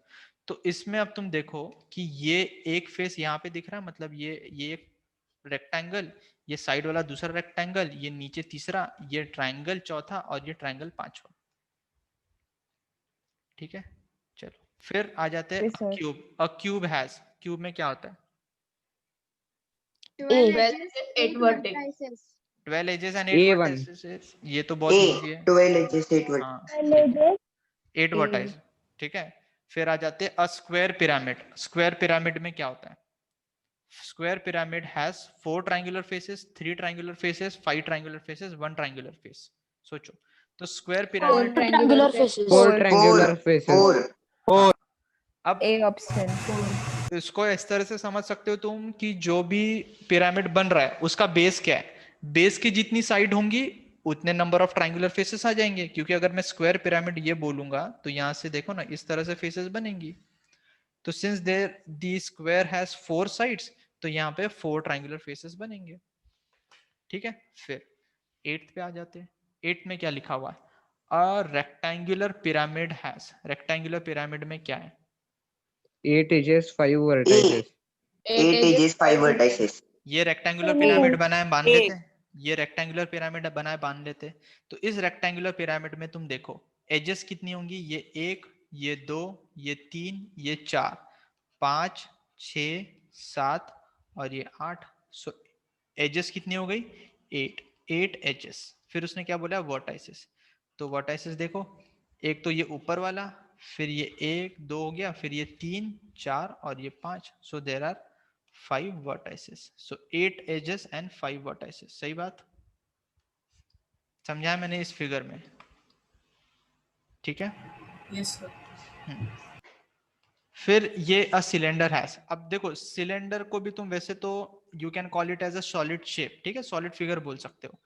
तो इसमें अब तुम देखो कि ये एक फेस यहाँ पे दिख रहा है, मतलब ये एक रेक्टेंगल, ये साइड वाला दूसरा रेक्टेंगल, ये नीचे तीसरा, ये ट्रायंगल चौथा, और ये ट्रायंगल पांचवा। ठीक है, चलो फिर आ जाते हैं Yes, sir. Cube. A cube has, cube में क्या होता है? 12 edges, 8 vertex. 12 edges and 8 A1 vertices, ये तो बहुत इजी है। 12 edges, 8 vertices. हाँ, 8 A. वर्टाइस, ठीक है। फिर आ जाते हैं a square pyramid. Square pyramid में क्या होता है? Square pyramid has 4 triangular faces, 3 triangular faces, 5 triangular faces, 1 triangular face. सोचो, तो square pyramid, Triangular faces. 4 4, triangular faces। 4. अब A option. इसको इस तरह से समझ सकते हो तुम कि जो भी पिरामिड बन रहा है उसका बेस क्या है, बेस की जितनी साइड होंगी उतने नंबर ऑफ ट्रायंगुलर फेसेस आ जाएंगे। क्योंकि अगर मैं स्क्वायर पिरामिड ये बोलूंगा तो यहां से देखो ना, इस तरह से फेसेस बनेंगी। तो since there the square has 4 sides, तो यहाँ पे 4 ट्रायंगुलर फेसेस बनेंगे। ठीक है, फिर 8th पे आ जाते हैं। 8th में क्या लिखा हुआ है? A rectangular pyramid has, rectangular pyramid में क्या है? 8 edges, 5 A. vertices। 8 edges, 5 vertices. ये रेक्टेंगुलर पिरामिड बनाए बांध लेते हैं, ये रेक्टेंगुलर पिरामिड बनाए बांध लेते हैं। तो इस रेक्टेंगुलर पिरामिड में तुम देखो एजेस कितनी होंगी? ये 1, ये 2, ये 3, ये 4, 5, 6, 7 और ये 8। सो एजेस कितनी हो गई? 8 एजेस। फिर उसने क्या बोला? वर्टाइसेस। तो वर्टाइसेस देखो, एक तो ये ऊपर वाला, फिर ये 1 2 हो गया, फिर ये 3 4 और ये 5। So there are 5 vertices. So 8 edges and 5 vertices. सही बात समझाया मैंने इस फिगर में? ठीक है। Yes sir. फिर ये अ सिलेंडर हैज। अब देखो सिलेंडर को भी तुम वैसे तो you can call it as a solid shape, ठीक है, सॉलिड फिगर बोल सकते हो।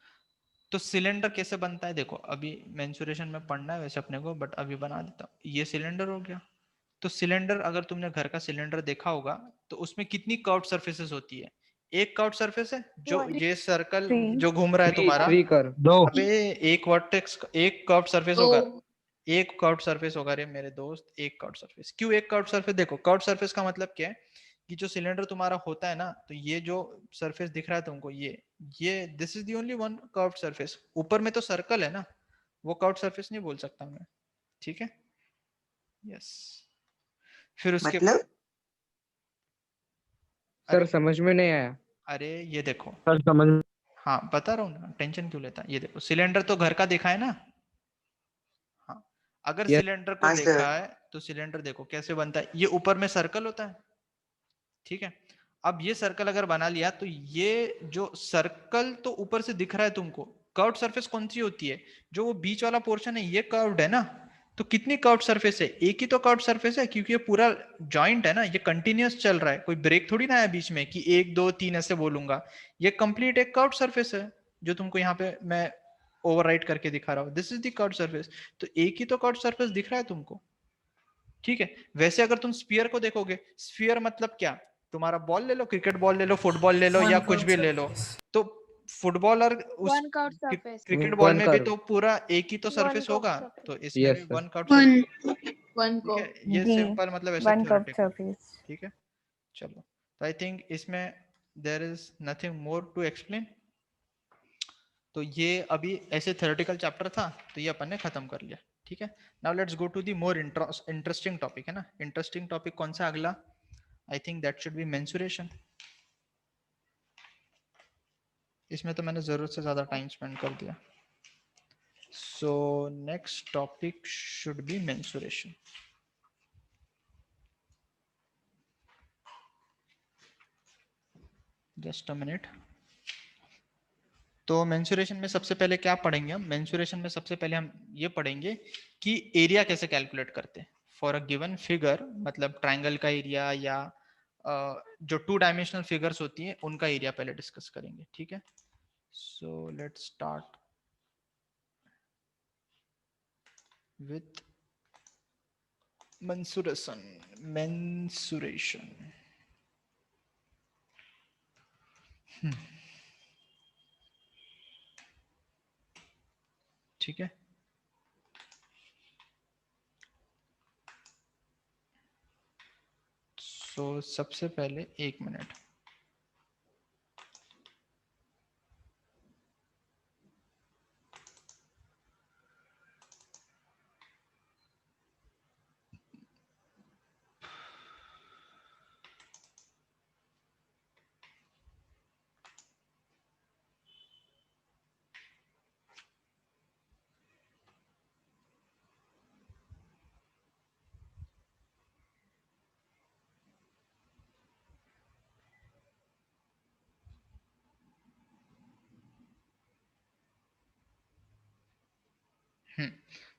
तो सिलेंडर कैसे बनता है? देखो अभी मेंसुरेशन में पढ़ना है वैसे अपने को, बट अभी बना देता हूँ। ये सिलेंडर हो गया। तो सिलेंडर, अगर तुमने घर का सिलेंडर देखा होगा तो उसमें कितनी कर्व्ड सरफेसेस होती है? एक कर्व्ड सरफेस है, जो ये सर्कल 3. जो घूम रहा है 3 तुम्हारा। 3 curve। अबे एक वर्टेक्स, एक कर्व्ड सरफेस होगा, एक कर्व्ड सरफेस होगा रे मेरे दोस्त, एक कर्व्ड सरफेस। क्यों एक कर्व्ड सरफेस? देखो कर्व्ड सरफेस का मतलब क्या है कि जो सिलेंडर तुम्हारा होता है ना, तो ये जो सरफेस दिख रहा है तुमको, ये this is the only one curved surface. ऊपर में तो सर्कल है ना, वो कर्व्ड सरफेस नहीं बोल सकता मैं। ठीक है, यस। फिर उसके मतलब सर अरे समझ में नहीं आया। अरे ये देखो, सर समझ में। हाँ बता रहा हूँ ना, टेंशन क्यों लेता है? ये देखो सिलेंडर तो घर का देखा है ना। हाँ, अगर Yes. सिलेंडर को हाँ देखा सर, है तो सिलेंडर देखो कैसे बनता है। ये ऊपर में सर्कल होता है, ठीक है। अब ये सर्कल अगर बना लिया तो ये जो सर्कल तो ऊपर से दिख रहा है तुमको, कर्व्ड सरफेस कौन सी होती है? जो वो बीच वाला पोर्शन है ये कर्व्ड है ना। तो कितनी कर्व्ड सरफेस है? एक ही तो कर्व्ड सरफेस है, क्योंकि ये पूरा जॉइंट है ना, ये कंटिन्यूअस चल रहा है, कोई ब्रेक थोड़ी ना है बीच में कि 1 2 3 ऐसे बोलूंगा। ये कंप्लीट एक कर्व्ड सरफेस है जो तुमको यहाँ पे मैं ओवरराइट करके दिखा रहा हूँ। This is the curved surface. तो एक ही तो कर्व्ड सरफेस दिख रहा है तुमको, ठीक है। वैसे अगर तुम स्फीयर को देखोगे, स्फीयर मतलब क्या? तुम्हारा बॉल ले लो, क्रिकेट बॉल ले लो, फुटबॉल ले लो, या कुछ भी ले लो। तो फुटबॉल और उस क्रिकेट बॉल One में भी curve। तो पूरा एक ही तो सरफेस होगा, तो इसमें भी Yes sir। One curve surface. One ठीक है, curve. ये B. सिंपल मतलब ऐसे 1 curved थ्योरेटिकल। surface. ठीक है, चलो। तो आई थिंक इसमें there is nothing more to explain. तो ये अभी ऐसे थ्योरेटिकल चैप्टर था, तो ये अपन ने खत्म कर लिया। ठीक है, now let's go to the more interesting topic, है ना। इंटरेस्टिंग टॉपिक कौन सा अगला? I think that should be mensuration. इसमें तो मैंने जरूरत से ज्यादा टाइम स्पेंड कर दिया. So next topic should be mensuration. Just a minute. तो मेंसुरेशन में सबसे पहले क्या पढ़ेंगे हम? मेंसुरेशन में सबसे पहले हम ये पढ़ेंगे कि एरिया कैसे कैलकुलेट करते हैं फॉर अ गिवन फिगर, मतलब ट्रायंगल का एरिया या जो 2 डायमेंशनल फिगर्स होती हैं उनका एरिया पहले डिस्कस करेंगे. ठीक है, so let's start with mensuration. ठीक है, सो सबसे पहले 1 मिनट.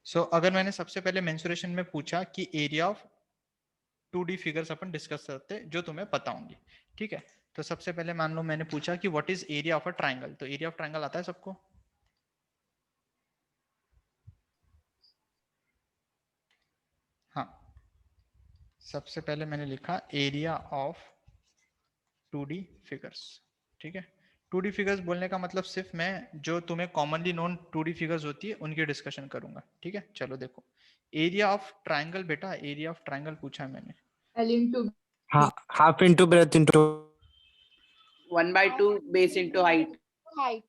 सो अगर मैंने सबसे पहले मेंसुरेशन में पूछा कि area of 2D figures upon discuss करते जो तुम्हें पता होंगी. ठीक है, तो सबसे पहले मान लो मैंने पूछा कि what is area of a triangle. तो एरिया ऑफ ट्रायंगल आता है सबको? हाँ, सबसे पहले मैंने लिखा एरिया ऑफ 2D फिगर्स. ठीक है, 2D फिगर्स बोलने का मतलब सिर्फ मैं जो तुम्हें कॉमनली नोन 2D फिगर्स होती है उनकी डिस्कशन करूंगा. ठीक है, चलो देखो, एरिया ऑफ ट्रायंगल, बेटा एरिया ऑफ ट्रायंगल पूछा है मैंने. L into half into breadth into 1/2 base into height. 1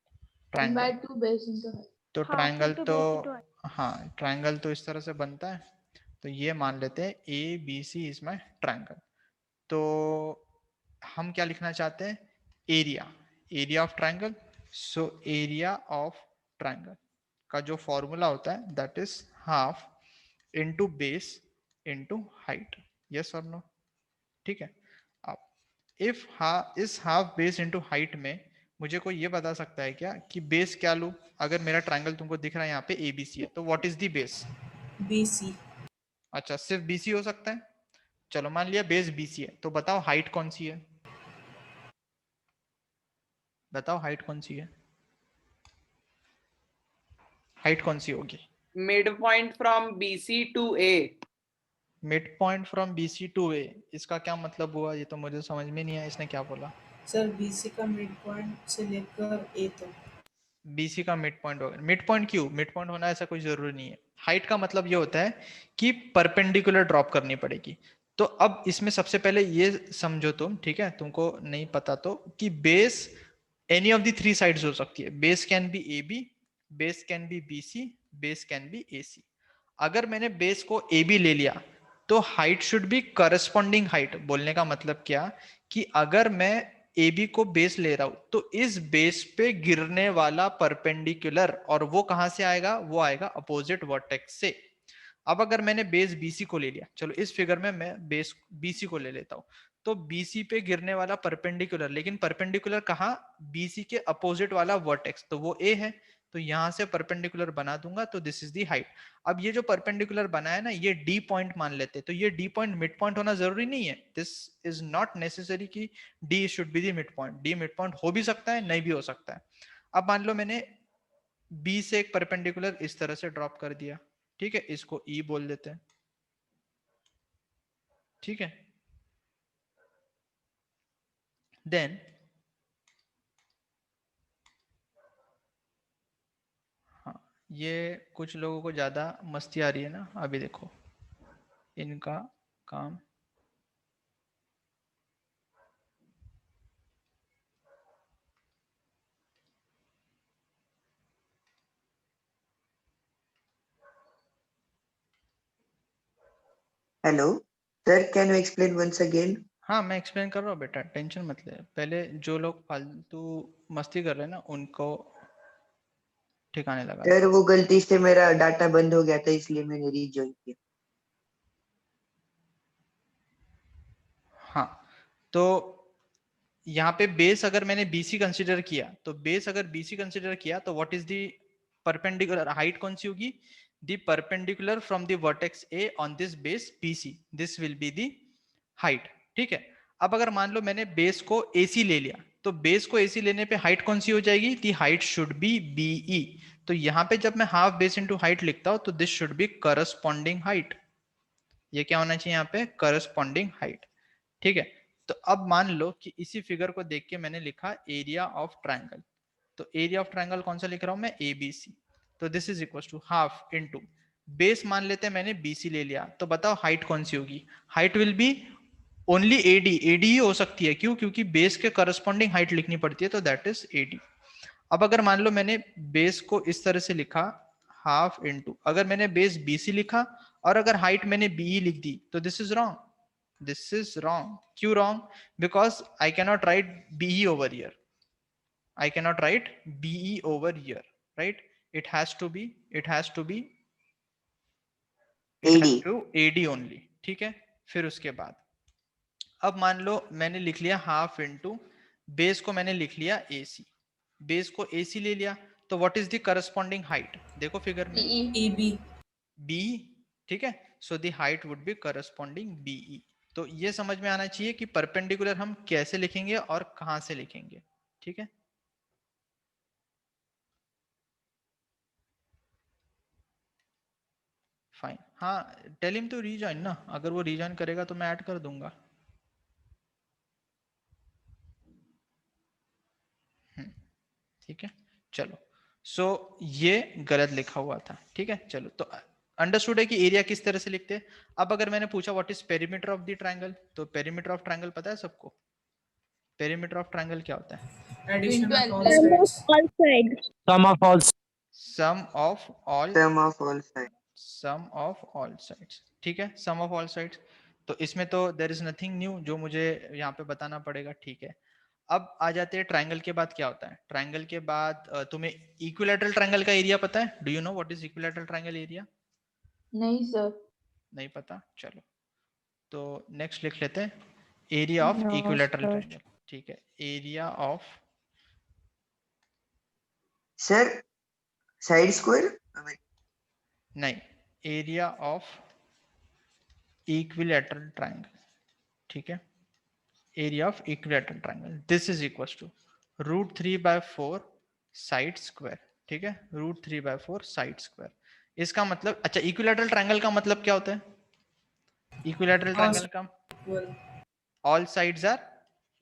triangle by 2 base into height. तो ट्रायंगल तो हाँ, ट्रायंगल तो इस तरह से बनता है. तो ये मान लेते हैं A B C is my triangle. तो हम क्या लिखना चाहते हैं? Area, area of triangle. So area of triangle का जो फॉर्मूला होता है that is half into base into height. Yes और नो? ठीक है, अब इफ इस हाफ बेस इनटू हाइट में मुझे कोई ये बता सकता है क्या कि बेस क्या लूं? अगर मेरा ट्रायंगल तुमको दिख रहा है यहाँ पे एबीसी है, तो what is the base? BC. अच्छा, सिर्फ बीसी हो सकता है. चलो मान लिया बेस बीसी है, तो बताओ हाइट कौन सी है? बताओ हाइट कौन सी है? हाइट कौन सी होगी? Midpoint from BC to A. Mid point from BC to A. इसका क्या मतलब हुआ? ये तो मुझे समझ में नहीं आया, इसने क्या बोला? सर BC का मिड पॉइंट से लेकर A तक. बीसी का मिड पॉइंट होगा. मिड पॉइंट क्यों? मिड पॉइंट होना ऐसा कोई जरूरी नहीं है. हाइट का मतलब ये होता है कि परपेंडिकुलर ड्रॉप करनी पड़ेगी. तो अब इसमें सबसे पहले ये समझो तुम, ठीक है, तुमको नहीं पता तो, कि base any of the 3 sides हो सकती है. Base can be A B, base can be B C, base can be A C. अगर मैंने बेस को ए बी ले लिया तो height should be corresponding height. बोलने का मतलब क्या कि अगर मैं ए बी को बेस ले रहा हूं तो इस बेस पे गिरने वाला परपेंडिकुलर, और वो कहां से आएगा? वो आएगा अपोजिट वर्टेक्स से. अब अगर मैंने बेस बीसी को ले लिया, चलो इस फिगर में मैं बेस बीसी को ले लेता हूं, तो बीसी पे गिरने वाला परपेंडिकुलर, लेकिन परपेंडिकुलर कहां? बीसी के अपोजिट वाला वर्टेक्स, तो वो ए है. तो यहां से परपेंडिकुलर बना दूंगा, तो दिस इज दी हाइट. अब ये जो परपेंडिकुलर बना है ना, ये डी पॉइंट मान लेते, तो ये डी पॉइंट मिड पॉइंट होना जरूरी नहीं है. दिस इज नॉट नेसेसरी कि D should be the mid point. D mid point हो भी सकता है, नहीं भी हो सकता है. अब मान लो मैंने बी से एक परपेंडिकुलर इस तरह से ड्रॉप कर दिया. ठीक है, इसको ई बोल देते हैं. ठीक है, देन हाँ, ये कुछ लोगों को ज्यादा मस्ती आ रही है ना. अभी देखो इनका काम. Hello, sir. Can you explain once again हाँ मैं एक्सप्लेन कर रहा हूँ बेटा, टेंशन मत ले। पहले जो लोग फालतू मस्ती कर रहे हैं ना उनको ठिकाने लगा। सर वो गलती से मेरा डाटा बंद हो गया था इसलिए मैंने रीजॉइन किया। हाँ तो यहाँ पे बेस अगर मैंने BC कंसिडर किया तो बेस अगर BC कंसिडर किया तो what is the perpendicular height कौन सी होगी? The perpendicular from the vertex A on this base BC, this will be the height. ठीक है, अब अगर मान लो मैंने बेस को AC ले लिया तो बेस को AC लेने पे हाइट कौन सी हो जाएगी? दी हाइट शुड बी BE। तो यहाँ पे जब मैं हाफ बेस इंटू हाइट लिखता हूं तो this should be corresponding height. ये क्या होना चाहिए यहाँ पे? Corresponding height. ठीक है, तो अब मान लो कि इसी फिगर को देख के मैंने लिखा एरिया ऑफ ट्रायंगल। तो एरिया ऑफ ट्रायंगल कौन सा लिख रहा हूं मैं? ABC। तो this is equal to half into base मान लेते हैं मैंने BC ले लिया, तो बताओ हाइट कौन सी होगी? Height will be only AD ही हो सकती है। क्यों? क्योंकि बेस के करस्पॉन्डिंग हाइट लिखनी पड़ती है, तो दैट इज AD। अब अगर मान लो मैंने बेस को इस तरह से लिखा हाफ इनटू, अगर मैंने बेस BC लिखा और अगर हाइट मैंने BE लिख दी तो this is wrong. This is wrong. क्यों wrong? Because I cannot write BE over here. I cannot write BE over here, right? It has to be AD। AD only. ठीक है, फिर उसके बाद अब मान लो मैंने लिख लिया हाफ इनटू बेस को मैंने लिख लिया AC, बेस को AC ले लिया तो what is the corresponding height? देखो फिगर में AB। BE। ठीक है, so the height would be corresponding BE। तो ये समझ में आना चाहिए कि परपेंडिकुलर हम कैसे लिखेंगे और कहां से लिखेंगे। ठीक है, फाइन। हाँ टेल हिम टू रीजॉइन ना, अगर वो रीजॉइन करेगा तो मैं ऐड कर दूंगा। ठीक है, चलो। सो ये गलत लिखा हुआ था। ठीक है, चलो तो अंडरस्टूड है कि एरिया किस तरह से लिखते हैं। अब अगर मैंने पूछा what is perimeter of the triangle, तो पेरीमीटर ऑफ ट्रायंगल पता है सबको? पेरीमीटर ऑफ ट्रायंगल क्या होता है? Addition of all Sum of sides. all sides. Sum of all. Sum of all sum of all side. Sum of all sides. ठीक है, सम ऑफ ऑल साइड्स। तो इसमें तो देयर इज नथिंग न्यू जो मुझे यहाँ पे बताना पड़ेगा। ठीक है, अब आ जाते हैं ट्रायंगल के बाद क्या होता है। ट्रायंगल के बाद तुम्हें इक्विलैटरल ट्रायंगल का एरिया पता है? Do you know what is equilateral triangle area? नहीं सर। नहीं पता, चलो तो नेक्स्ट लिख लेते हैं area of No, equilateral sir. Triangle. ठीक है, area of sir side square. नहीं, एरिया ऑफ इक्विलैटरल ट्रायंगल। ठीक है, area of equilateral triangle this is equal to √3/4 side square. ठीक है, √3/4 साइड स्क्वायर। इसका मतलब, अच्छा इक्विलैटरल ट्रायंगल का मतलब क्या होता है? इक्विलैटरल ट्रायंगल का Equal. All sides are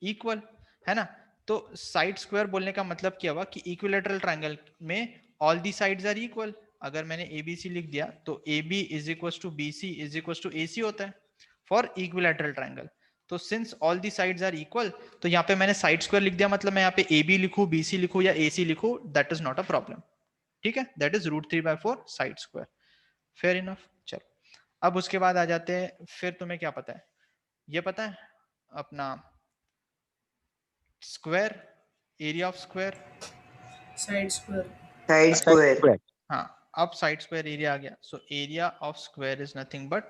equal, है ना? तो साइड स्क्वायर बोलने का मतलब क्या हुआ कि इक्विलैटरल ट्रायंगल में all the sides are equal. अगर मैंने ABC लिख दिया तो AB is equal to BC is equal to AC होता है फॉर इक्विलैटरल ट्रायंगल। तो since all the sides are equal तो यहाँ पे मैंने साइड स्क्वायर लिख दिया, मतलब मैं यहाँ पे AB लिखूं, BC लिखूं या AC लिखूं, that is not a problem. ठीक है, that is √3/4 side square. Fair enough. चलो अब उसके बाद आ जाते हैं, फिर तुम्हें क्या पता है? ये पता है अपना square, area of square. Side square. Side square. हाँ, अब साइड स्क्वायर एरिया आ गया। So area of square is nothing but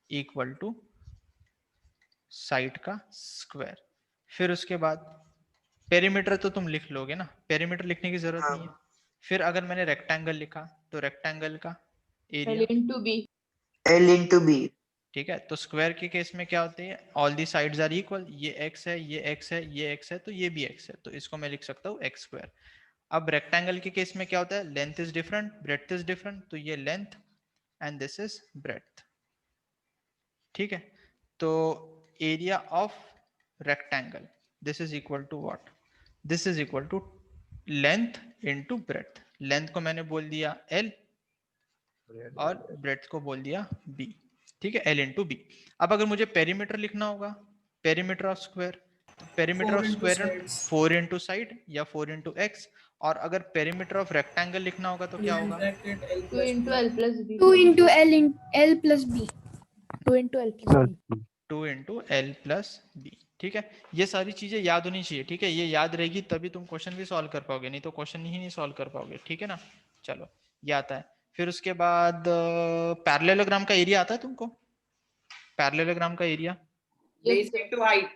equal to side का स्क्वायर। फिर उसके बाद पेरीमीटर तो तुम लिख लोगे ना, पेरीमीटर लिखने की जरूरत हाँ। नहीं है। फिर अगर मैंने रेक्टेंगल लिखा तो रेक्टेंगल का L area. into B. L into B. ठीक है, तो स्क्वायर के केस में क्या होती है? All the sides are equal. ये x है, ये x है, ये x है, तो ये भी x है, तो इसको मैं लिख सकता हूँ x स्क्वायर। अब रेक्टेंगल के केस में क्या होता है? Length is different, breadth is different, तो ये length and this is breadth. ठीक है, तो area of rectangle this is equal to what? This is equal to length into breadth. Length को मैंने बोल दिया L और ब्रेड्थ को बोल दिया B। ठीक है, L इंटू B। अब अगर मुझे पेरीमीटर लिखना होगा, पेरीमीटर ऑफ स्क्वायर, तो perimeter of 4 into square sides. 4 into side या 4 इंटू x। और अगर पेरीमीटर ऑफ रेक्टेंगल लिखना होगा तो क्या Within होगा? bracket L 2 plus into B. L plus B. 2 into L plus B. 2 into L plus B. 2 into L plus B. ठीक है, ये सारी चीजें याद होनी चाहिए। ठीक है, ये याद रहेगी तभी तुम क्वेश्चन भी सॉल्व कर पाओगे, नहीं तो क्वेश्चन ही नहीं सॉल्व कर पाओगे। ठीक है ना, चलो ये आता है। फिर उसके बाद पैरेललोग्राम का एरिया आता है तुमको? पैरेललोग्राम का area Base into height.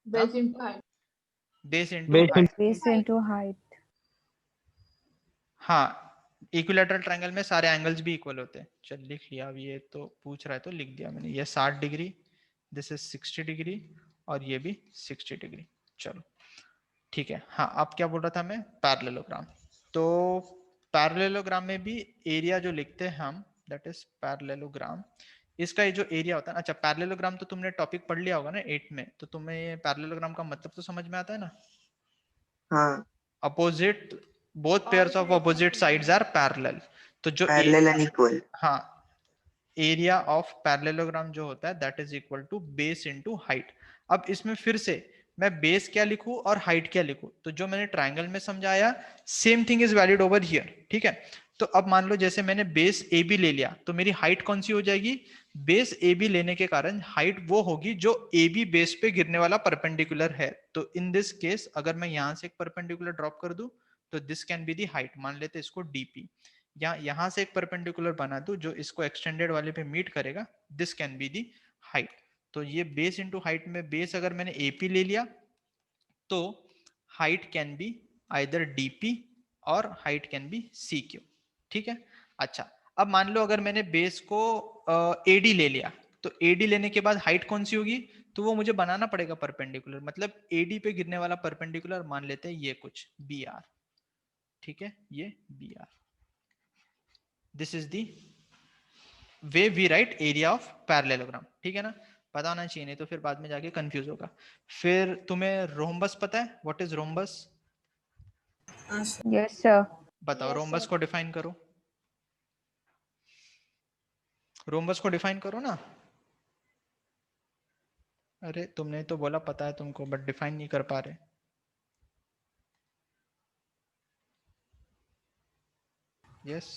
Base into height. Base into Base Base into height. हाँ, इक्विलैटरल ट्रायंगल में सारे एंगल्स भी इक्वल होते हैं। चल लिख लिया, अब ये तो पूछ रहा है तो लिख दिया मैंने। ये 60 डिग्री, दिस इज 60 डिग्री, और ये भी 60 डिग्री। चलो ठीक है। हाँ, अब क्या बोल रहा था मैं? पैरेललोग्राम। तो पैरेललोग्राम में भी एरिया जो लिखते हैं हम, दैट इज पैरेललोग्राम, इसका ये जो एरिया होता है ना। अच्छा, पैरेललोग्राम तो तुमने टॉपिक पढ़ लिया होगा ना 8 में, तो तुम्हें ये पैरेललोग्राम का मतलब तो समझ में आता है ना? हाँ, opposite, both pairs of opposite sides are parallel. तो जो पैरेलल एंड इक्वल। हाँ, एरिया ऑफ पैरेललोग्राम जो होता है that is equal to base into height. अब इसमें फिर से मैं बेस क्या लिखूं और हाइट क्या लिखूं? तो जो मैंने ट्रायंगल में समझाया same thing is valid over here. ठीक है, तो अब मान लो जैसे मैंने बेस ए बी ले लिया, तो मेरी हाइट कौन सी हो जाएगी? बेस ए बी लेने के कारण हाइट वो होगी जो ए बी बेस पे गिरने वाला परपेंडिकुलर है। तो इन दिस केस अगर मैं यहां से एक परपेंडिकुलर ड्रॉप कर दूं तो this can be the height. मान लेते इसको डीपी, या यहां से एक परपेंडिकुलर बना दूं जो इसको एक्सटेंडेड वाले पे मीट करेगा, this can be the height. तो ये बेस इनटू हाइट में बेस अगर मैंने एपी ले लिया तो height can be either DP और height can be C Q. ठीक है, अच्छा अब मान लो अगर मैंने बेस को एडी ले लिया, तो एडी लेने के बाद हाइट कौन सी होगी? तो वो मुझे बनाना पड़ेगा परपेंडिकुलर, मतलब एडी पे गिरने वाला परपेंडिकुलर मान लेते हैं ये कुछ बी आर। ठीक है, ये B R, this is the way we write area of parallelogram. ठीक है ना, पता होना चाहिए, नहीं तो फिर बाद में जाके कंफ्यूज होगा। फिर तुम्हें रोम्बस पता है? What is rhombus? Yes, sir. बताओ, रोम्बस को डिफाइन करो। रोम्बस को डिफाइन करो ना। अरे तुमने तो बोला पता है तुमको, बट डिफाइन नहीं कर पा रहे। Yes,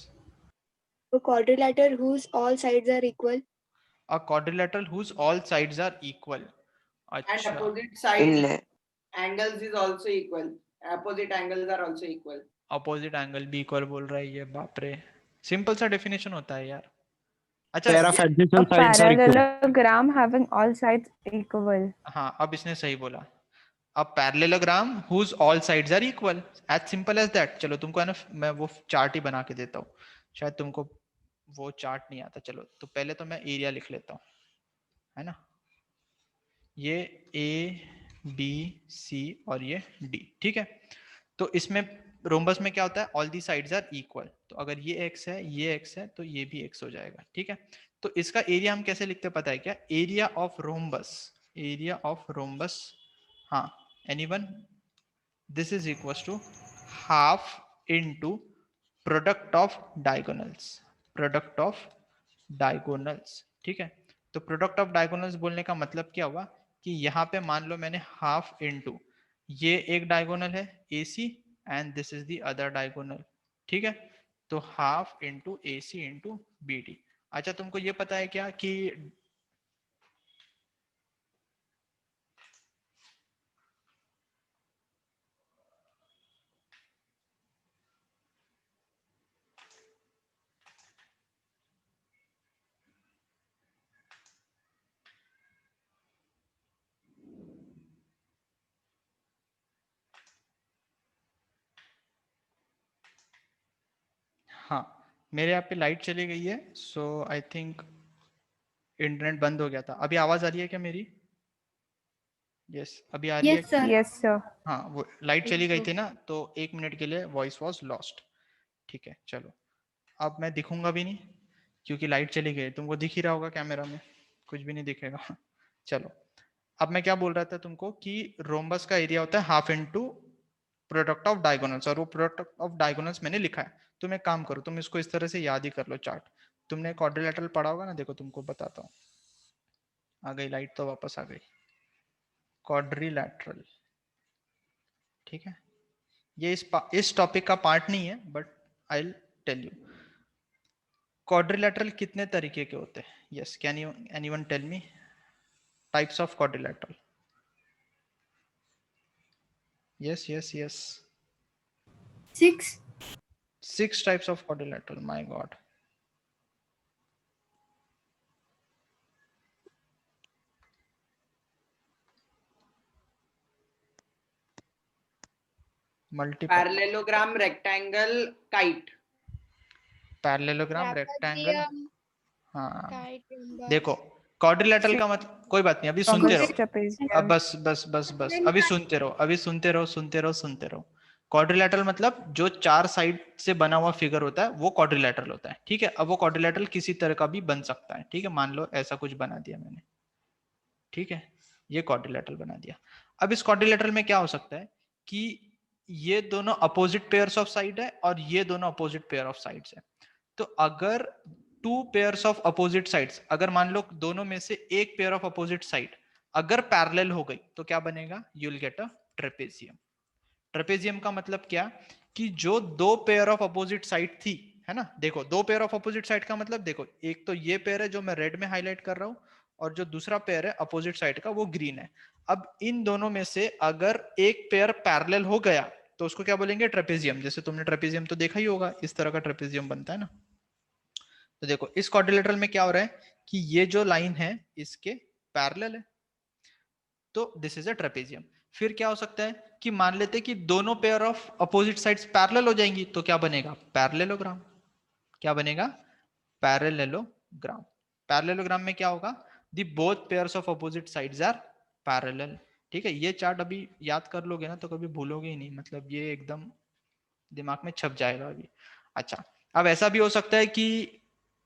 A quadrilateral whose all sides are equal. A quadrilateral whose all sides are equal. And अच्छा, opposite side इनले angles is also equal. Opposite angles are also equal. Opposite angle भी इक्वल बोल रहा है ये? बाप रे, सिंपल सा डेफिनेशन होता है यार। अच्छा pair of A adjacent sides are equal. parallelogram having all sides equal. हाँ, अब इसने सही बोला। अब parallelogram whose all sides are equal, as simple as that. चलो तुमको है ना, मैं वो चार्ट ही बना के देता हूँ, शायद तुमको वो चार्ट नहीं आता। चलो तो पहले तो मैं एरिया लिख लेता हूँ, है ना। ये ए बी सी और ये डी। ठीक है, तो इसमें रोम्बस में क्या होता है? All the sides are equal. तो अगर ये एक्स है, ये एक्स है, तो ये भी एक्स हो जाएगा। ठीक है, तो इसका एरिया हम कैसे लिखते हैं पता है क्या? Area of rhombus, area of rhombus, हाँ anyone, this is equal to half into product of diagonals, product of diagonals. ठीक है, तो प्रोडक्ट ऑफ डायगोनल्स बोलने का मतलब क्या हुआ कि यहाँ पे मान लो मैंने हाफ इनटू, ये एक डायगोनल है AC and this is the other diagonal. ठीक है, तो half into AC into BD। अच्छा तुमको ये पता है क्या कि हाँ, मेरे यहाँ पे लाइट चली गई है, सो आई थिंक इंटरनेट बंद हो गया था। अभी आवाज आ रही है क्या मेरी? यस, अभी आ रही है? Yes, sir. हाँ, वो लाइट चली गई थी ना, तो 1 मिनट के लिए वॉइस वॉज लॉस्ट। ठीक है, चलो अब मैं दिखूंगा भी नहीं क्योंकि लाइट चली गई। तुमको दिख ही रहा होगा कैमरा में, कुछ भी नहीं दिखेगा। चलो, अब मैं क्या बोल रहा था तुमको कि रोम्बस का एरिया होता है half into product of diagonals, और वो प्रोडक्ट ऑफ डायगोनल्स मैंने लिखा है। तुम एक काम करो, तुम इसको इस तरह से याद ही कर लो चार्ट। तुमने क्वाड्रिलेटरल पढ़ा होगा ना, देखो तुमको बताता हूँ। आ गई लाइट तो वापस आ गई। क्वाड्रिलेटरल, ठीक है, ये इस टॉपिक का पार्ट नहीं है, but I will tell you. Quadrilateral कितने तरीके के होते हैं? Yes, can you anyone tell me? Types of quadrilateral. Yes. 6. 6 types of quadrilateral. My God. Multiple. Parallelogram, rectangle, kite. Parallelogram, rectangle. हाँ Kite. देखो क्वाड्रिलेटरल का मतलब कोई बात नहीं, अभी सुनते रहो. Trapezium. अब बस अभी सुनते रहो. क्वाड्रिलेटरल मतलब जो 4 साइड से बना हुआ फिगर होता है वो क्वाड्रिलेटरल होता है. ठीक है. अब वो क्वाड्रिलेटरल किसी तरह का भी बन सकता है. ठीक है. मान लो ऐसा कुछ बना दिया मैंने. ठीक है. ये क्वाड्रिलेटरल बना दिया. अब इस क्वाड्रिलेटरल में क्या हो सकता है कि ये दोनों अपोजिट पेयर्स ऑफ साइड है और ये दोनों अपोजिट पेयर ऑफ साइड्स है. तो अगर 2 पेयर्स ऑफ अपोजिट साइड्स, अगर मान लो दोनों में से एक पेयर ऑफ अपोजिट साइड अगर पैरेलल हो गई तो क्या बनेगा? You will get a trapezium. Trapezium का मतलब क्या कि जो 2 पेयर ऑफ अपोजिट साइड थी, है ना. देखो 2 पेयर ऑफ अपोजिट साइड का मतलब देखो, एक तो ये पेयर है जो मैं रेड में हाईलाइट कर रहा हूं और जो दूसरा पेयर है अपोजिट साइड का वो ग्रीन है. अब इन दोनों में से अगर एक पेयर पैरेलल हो गया तो उसको क्या बोलेंगे? ट्रेपेजियम. जैसे तुमने ट्रेपेजियम तो देखा ही होगा, इस तरह का ट्रेपेजियम बनता है ना. तो देखो इस क्वाड्रिलेटरल में क्या हो रहा है कि ये जो लाइन है इसके पैरेलल है, तो दिस इज अ ट्रेपेजियम. फिर क्या हो सकता है कि मान लेते कि दोनों pair of opposite sides parallel हो जाएंगी तो क्या बनेगा? पैरेललोग्राम. क्या बनेगा? पैरेललोग्राम. पैरेललोग्राम में क्या होगा? The both pairs of opposite sides are parallel. ठीक है. ये चार्ट अभी याद कर लोगे ना तो कभी भूलोगे ही नहीं, मतलब ये एकदम दिमाग में छप जाएगा अभी. अच्छा, अब ऐसा भी हो सकता है कि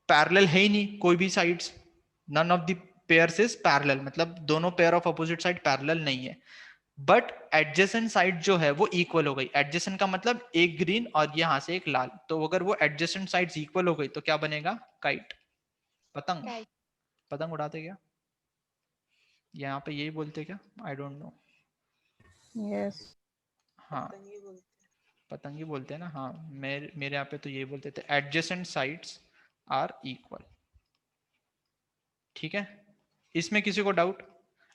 पैरेलल है ही नहीं कोई भी sides, none of the pairs is parallel, मतलब दोनों pair of opposite side parallel नहीं है, बट एडजेसेंट साइड जो है वो इक्वल हो गई. एडजेसेंट का मतलब एक ग्रीन और यहां से एक लाल, तो अगर वो एडजेसेंट साइड्स इक्वल हो गई तो क्या बनेगा? काइट. पतंग. Kite. पतंग उड़ाते क्या? यहाँ पे यही बोलते क्या? I don't know. Yes. हाँ पतंगी बोलते हैं ना. हाँ मेरे यहाँ पे तो यही बोलते थे, एडजेसेंट साइड्स आर इक्वल. ठीक है. इसमें किसी को डाउट?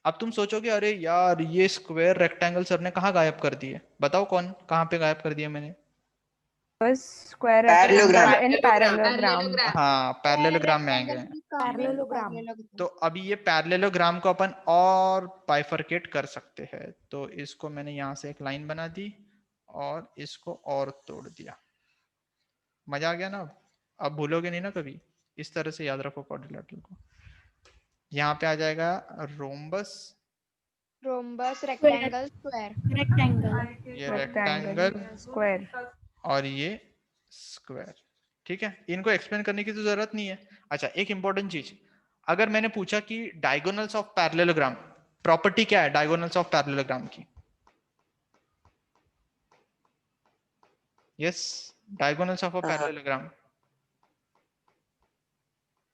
अब तुम सोचोगे अरे यार ये स्क्वायर रेक्टेंगल सर ने कहाँ गायब कर दिए? बताओ कौन कहाँ पे गायब कर दिया मैंने? Was square Parallelogram. rectangle in parallelogram. हाँ पैरेललोग्राम में आएंगे. तो अभी ये पैरेललोग्राम को अपन और बाइफरकेट कर सकते हैं. तो इसको मैंने यहाँ से एक लाइन बना दी और इसको और तोड़ दिया. मजा आ गया ना? अब भूलोगे नहीं ना कभी. इस तरह से याद रखो क्वाड्रिलेटरल को. यहाँ पे आ जाएगा रोम्बस, Rhombus, rectangle, square. ये रेक्टेंगल Square. और ये स्क्वायर. ठीक है. इनको एक्सप्लेन करने की तो जरूरत नहीं है. अच्छा, एक इंपॉर्टेंट चीज, अगर मैंने पूछा कि डायगोनल्स ऑफ पैरेललोग्राम, प्रॉपर्टी क्या है डायगोनल्स ऑफ पैरेललोग्राम की? Yes, diagonals of a parallelogram.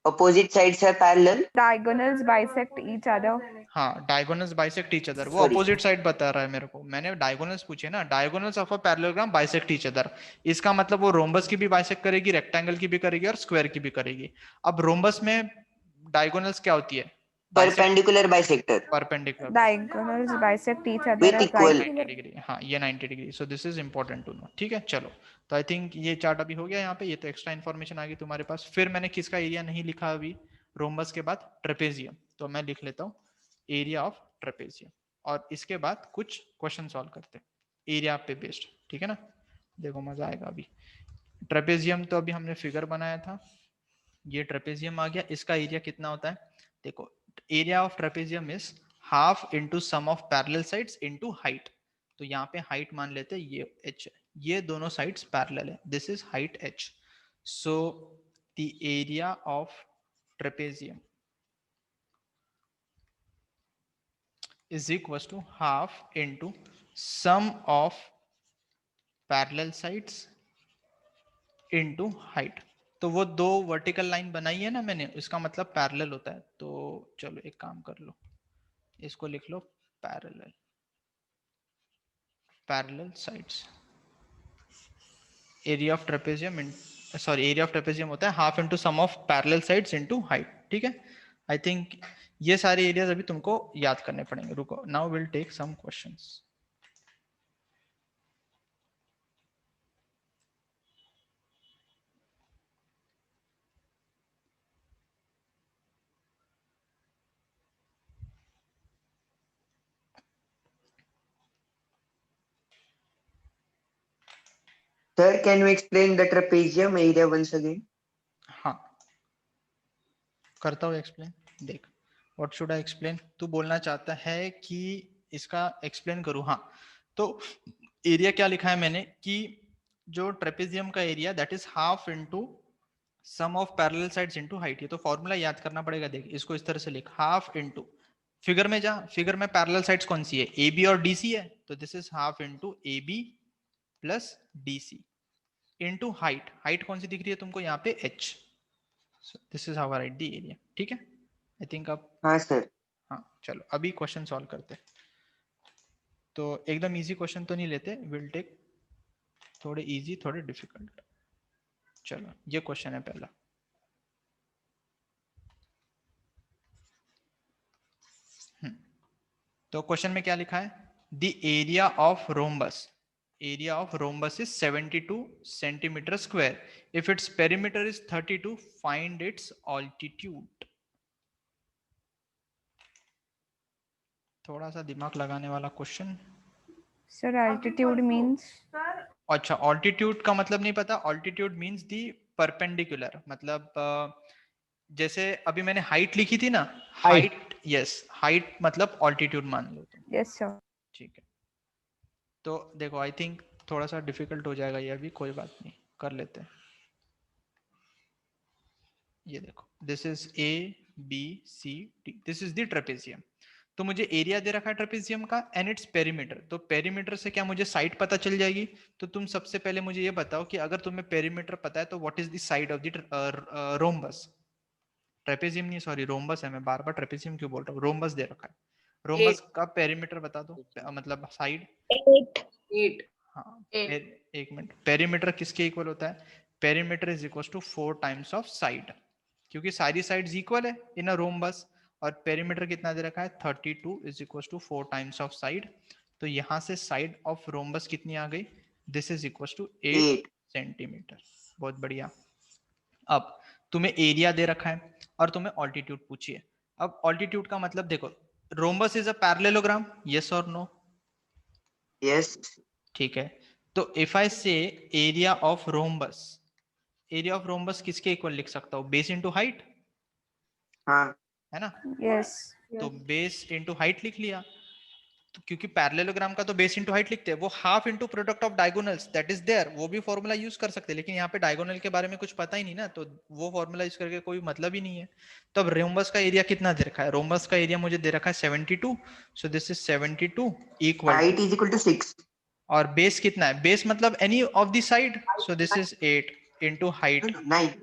Opposite sides are parallel. Diagonals bisect each other. हाँ डायगोनल्स बाइसेक्ट ईच अदर. वो Sorry. अपोजिट साइड बता रहा है मेरे को. मैंने डायगोनल्स पूछे ना. Diagonals of a parallelogram bisect each other, इसका मतलब वो रोम्बस की भी बाइसेक्ट करेगी, रेक्टेंगल की भी करेगी और स्क्वायर की भी करेगी. अब रोम्बस में डायगोनल्स क्या होती है? Perpendicular bisector. Perpendicular Diagonals bisect each other With at equal. right. 90 degree. हाँ ये 90 degree. So this is important to know. ठीक है. चलो, तो आई थिंक ये चार्ट अभी हो गया यहाँ पे. ये तो एक्स्ट्रा इन्फॉर्मेशन आ गई तुम्हारे पास. फिर मैंने किसका एरिया नहीं लिखा अभी? रोम्बस के बाद ट्रेपेजियम. तो मैं लिख लेता हूँ एरिया ऑफ ट्रेपेजियम और इसके बाद कुछ क्वेश्चन सॉल्व करते हैं एरिया पे बेस्ड. ठीक है ना. देखो मजा आएगा. अभी ट्रेपेजियम तो अभी हमने फिगर बनाया था, ये ट्रेपेजियम आ गया. इसका एरिया कितना होता है? देखो area of trapezium is half into sum of parallel sides into height. तो यहाँ पे हाइट मान लेते हैं ये h है, ये दोनों साइड्स पैरेलल है, this is height h. So the area of trapezium is equals to half into sum of parallel sides into height. तो वो दो वर्टिकल लाइन बनाई है ना मैंने, इसका मतलब पैरेलल होता है. तो चलो एक काम कर लो, इसको लिख लो parallel, parallel sides. Area of trapezium area of trapezium होता है half into sum of parallel sides into height. ठीक है. आई थिंक ये सारे एरियाज अभी तुमको याद करने पड़ेंगे. रुको, now will take some questions. Sir, can you explain the trapezium area once again? हाँ, करता हूँ एक्सप्लेन. देख, व्हाट शुड आई एक्सप्लेन. तू बोलना चाहता है कि इसका एक्सप्लेन करूँ? हाँ, तो एरिया क्या लिखा है मैंने कि जो ट्रेपेजियम का area that is half into sum of parallel sides into height. ये तो फॉर्मूला याद करना पड़ेगा. देख, इसको इस तरह से लिख, हाफ इनटू, फिगर में जा, फिगर में पैरेलल साइड्स कौन सी है? ए बी और डी सी है. तो this is half into A B plus D C into height. Height कौन सी दिख रही है तुमको यहाँ पे? h. So this is how I write the area. ठीक है, आई थिंक अब. हाँ सर. हाँ, चलो अभी क्वेश्चन सॉल्व करते. तो एकदम इजी क्वेश्चन तो नहीं लेते, विल टेक थोड़े इजी थोड़े डिफिकल्ट. चलो, ये क्वेश्चन है पहला. तो क्वेश्चन में क्या लिखा है? The area of rhombus, area of rhombus is 72 centimeter square. If its perimeter is 32, find its altitude. थोड़ा सा दिमाग लगाने वाला क्वेश्चन. Sir, altitude means? अच्छा, ऑल्टीट्यूड का मतलब नहीं पता. ऑल्टीट्यूड मींस दी परपेंडिकुलर, मतलब जैसे अभी मैंने हाइट लिखी थी ना, हाइट. यस, हाइट मतलब ऑल्टीट्यूड मान लो तुम. Yes, sir. ठीक है, तो देखो आई थिंक थोड़ा सा डिफिकल्ट हो जाएगा ये अभी, कोई बात नहीं, कर लेते हैं. ये देखो, this is A B C D, this is the trapezium. तो मुझे एरिया दे रखा है ट्रेपेजियम का एंड इट्स पेरीमीटर. तो पेरीमीटर से क्या मुझे साइड पता चल जाएगी? तो तुम सबसे पहले मुझे ये बताओ कि अगर तुम्हें पेरीमीटर पता है तो what is the side of the rhombus. Trapezium नहीं, सॉरी, रोम्बस है. मैं बार बार ट्रेपेजियम क्यों बोल रहा हूँ? रोम्बस दे रखा है. रोम्बस का पेरीमीटर बता दो, मतलब साइड. 8. हाँ, एक मिनट. पेरीमीटर किसके इक्वल होता है? Perimeter is equal to 4 times of side, क्योंकि सारी साइड्स इक्वल है इन अ रोम्बस. और पेरीमीटर कितना दे रखा है? 32 is equal to 4 times of side. तो यहाँ से साइड ऑफ रोम्बस कितनी आ गई? This is equal to 8 centimetre. बहुत बढ़िया. अब तुम्हें एरिया दे रखा है और तुम्हें ऑल्टीट्यूड पूछिए. अब ऑल्टीट्यूड का मतलब देखो, rhombus is a parallelogram, yes और नो? यस. ठीक है, तो इफ आई से area of rhombus, area of rhombus किसके इक्वल लिख सकता हूँ? बेस इनटू हाइट, हाँ. है ना? Yes. तो बेस इनटू हाइट लिख लिया. तो क्योंकि पैरेललोग्राम का तो बेस इनटू हाइट लिखते हैं, वो half into product of diagonals that is there, वो भी फॉर्मूला यूज कर सकते हैं. लेकिन यहाँ पे डायगोनल के बारे में कुछ पता ही नहीं ना, तो वो फॉर्मूला यूज करके कोई मतलब ही नहीं है. तो अब रोम्बस का एरिया कितना दे रखा है? रोम्बस का एरिया मुझे दे रखा है 72. So this is 72 equal, height is equal to 6. और बेस कितना है? बेस मतलब any of the side. So this is 8 into height. 9.